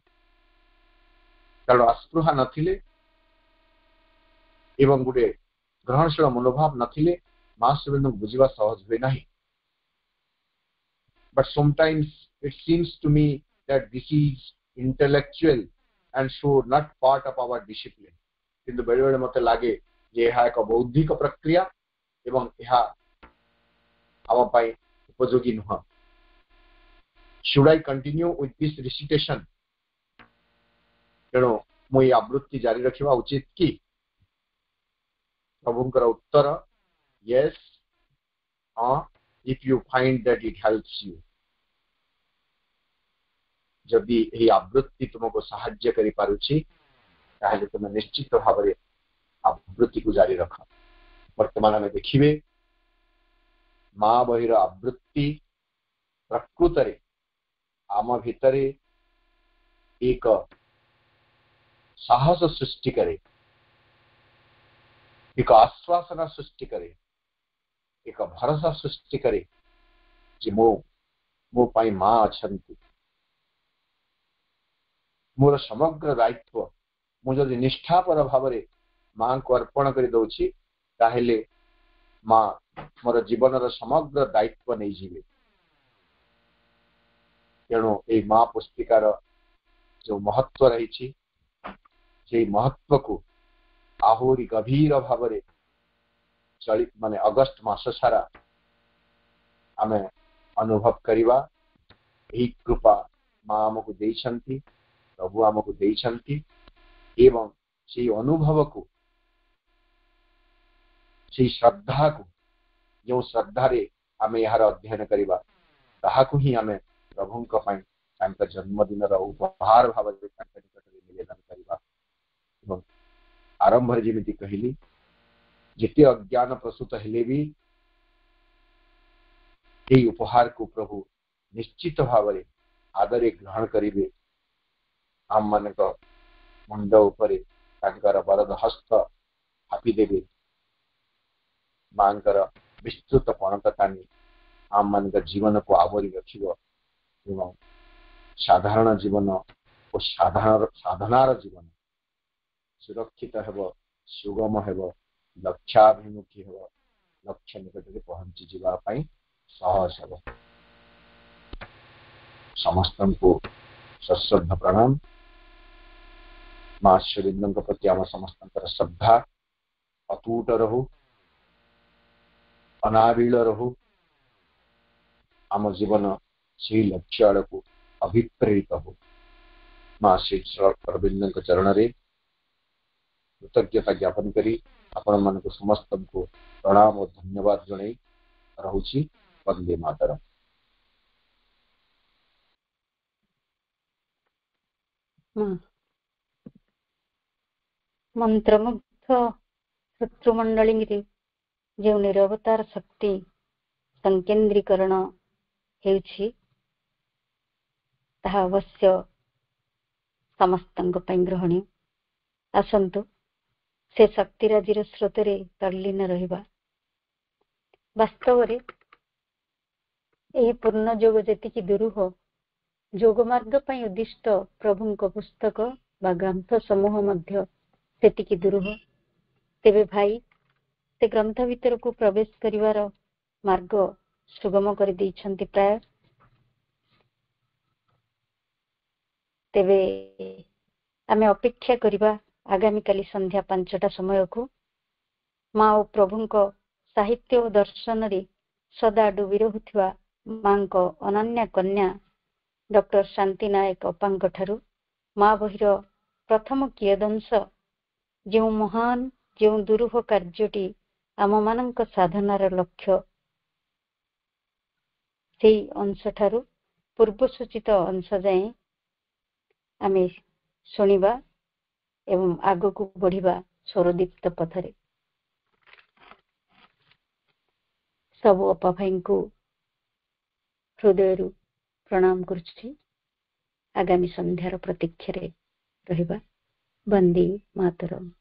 कारण आस्पृहा नथिले एवं गोटे ग्रहणशील मनोभाव नथिले माँ शिवलिंग बुझा सहज हुए ना but sometimes it seems to me that this is intellectual and so not part of our discipline किंतु बेले बेले मते लागे जे यह एक बौद्धिक प्रक्रिया एवं यह आम पाई उपयोगी नुह should I continue with this recitation तेणु मुझे आवृत्ति जारी रखा उचित कि प्रभुंकर उत्तर यस हाँ if you find that it helps you जदि यही आवृत्ति तुमको साहाय्य करि पारुछि ताहले तुम निश्चित भाव में आवृत्ति को जारी रख वर्तमान आम देखिए माँ बहिर आवृत्ति प्रकृत रे आम भितरे एक साहस सृष्टि करे एक आश्वासन सृष्टि करे एक भरोसा सृष्टि करे जे मो पाई माँ अछंती मोर समग्र दायित्व मुझे निष्ठापर भाव में माँ को अर्पण कर दौची ताहेले माँ मोर जीवन समग्र दायित्व नहीं जीवे तेणु ये माँ पुस्तिकार जो महत्व रही से महत्व को आहुरी गभीर भाव में चलित माने अगस्त मास सारा आम अनुभव करवा यही कृपा माँ आमको देइछंती प्रभु आमको देइछंती एवं से अनुभव को से श्रद्धा को जो श्रद्धा रे आम यार अध्ययन करवा ताहाकु ही आम प्रभु जन्मदिन उपहार भाव निकट निवेदन करवा आरंभ जमी कहली जिते अज्ञान प्रसूत हेले भी यही उपहार को प्रभु निश्चित भाव में आदरे ग्रहण करेंगे आम मान मुंड उपरे ତାଙ୍କର ବରଦ ହସ୍ତ ହାପିଦେବେ। ମାଙ୍କର ବିସ୍ତୃତ ପଣତ ଟାଣି ଆମମାନଙ୍କ ଜୀବନକୁ ଆବରି ରଖିବ ଏବଂ ସାଧାରଣ ଜୀବନ ଓ ସାଧନାର ଜୀବନ ସୁରକ୍ଷିତ ହେବ, ସୁଗମ ହେବ, ଲକ୍ଷ୍ୟାଭିମୁଖୀ ହେବ, ଲକ୍ଷ୍ୟ ନିକଟରେ ପହଞ୍ଚି ଯିବା ପାଇଁ ସହଜ ହେବ। ସମସ୍ତଙ୍କୁ ସଶ୍ରଦ୍ଧ ପ୍ରଣାମ। ମା ଶ୍ରୀବିନ୍ଦଙ୍କ ପ୍ରତି ଆମ ସମସ୍ତଙ୍କର ଶ୍ରଦ୍ଧା ଅତୁଟ ରହୁ, ଅନାବିଳ ରହୁ। ଆମ ଜୀବନ ସେହି ଲକ୍ଷ୍ୟ ଆଡ଼କୁ ଅଭିପ୍ରେରିତ ହଉ। ମା ଶ୍ରୀ ଅରବିନ୍ଦଙ୍କ ଚରଣରେ କୃତଜ୍ଞତା ଜ୍ଞାପନ କରି ଆପଣମାନଙ୍କୁ ସମସ୍ତଙ୍କୁ ପ୍ରଣାମ ଓ ଧନ୍ୟବାଦ ଜଣାଇ ରହୁଛି। ବନ୍ଦେ ମାତରମ୍। ମନ୍ତ୍ରମୁଗ୍ଧ ଶତ୍ରୁମଣ୍ଡଳୀରେ ଯେଉଁ ନିରବତାର ଶକ୍ତି ସଂକେନ୍ଦ୍ରୀକରଣ ହେଉଛି ତାହା ଅବଶ୍ୟ ସମସ୍ତଙ୍କ ପାଇଁ ଗ୍ରହଣୀୟ। ଆସନ୍ତୁ ସେ ଶକ୍ତିରାଜିର ସ୍ରୋତରେ ତଲ୍ଲୀନ ରହିବା। ବାସ୍ତବରେ ଏହି ପୂର୍ଣ୍ଣ ଯୋଗ ଯେତିକି ଦୁରୂହ, ଯୋଗ ମାର୍ଗ ପାଇଁ ଉଦ୍ଦିଷ୍ଟ ପ୍ରଭୁଙ୍କ ପୁସ୍ତକ ବା ଗ୍ରନ୍ଥ ସମୂହ ମଧ୍ୟ ସେତିକି ଦୂରୁହ। ତେବେ ଭାଇ ସେ ଗ୍ରନ୍ଥ ଭିତରକୁ ପ୍ରବେଶ କରିବାର ମାର୍ଗ ସୁଗମ କରିଦେଇଛନ୍ତି ପ୍ରାୟ। ତେବେ ଆମେ ଅପେକ୍ଷା କରିବା ଆଗାମୀକାଲି ସନ୍ଧ୍ୟା 5ଟା ସମୟକୁ। ମା ଓ ପ୍ରଭୁଙ୍କ ସାହିତ୍ୟ ଓ ଦର୍ଶନରେ ସଦା ଡୁବି ରହୁଥିବା ମାଙ୍କ ଅନନ୍ୟା କନ୍ୟା ଡକ୍ଟର ଶାନ୍ତି ନାୟକ ଅପାଙ୍କ ଠାରୁ ମା ବହିର ପ୍ରଥମ କିୟଦଂଶ, ଯେଉଁ ମହାନ ଯେଉଁ ଦୁରୂହ କାର୍ଯ୍ୟଟି ଆମମାନଙ୍କ ସାଧନାର ଲକ୍ଷ୍ୟ, ସେହି ଅଂଶଠାରୁ ପୂର୍ବ ସୂଚିତ ଅଂଶ ଯାଏଁ ଆମେ ଶୁଣିବା ଏବଂ ଆଗକୁ ବଢିବା ସ୍ୱରଦୀପ୍ତ ପଥରେ। ସବୁ ଅପା ଭାଇଙ୍କୁ ହୃଦୟରୁ ପ୍ରଣାମ କରୁଛି। ଆଗାମୀ ସନ୍ଧ୍ୟାର ପ୍ରତୀକ୍ଷାରେ ରହିବା। ବନ୍ଦେ ମାତରମ୍।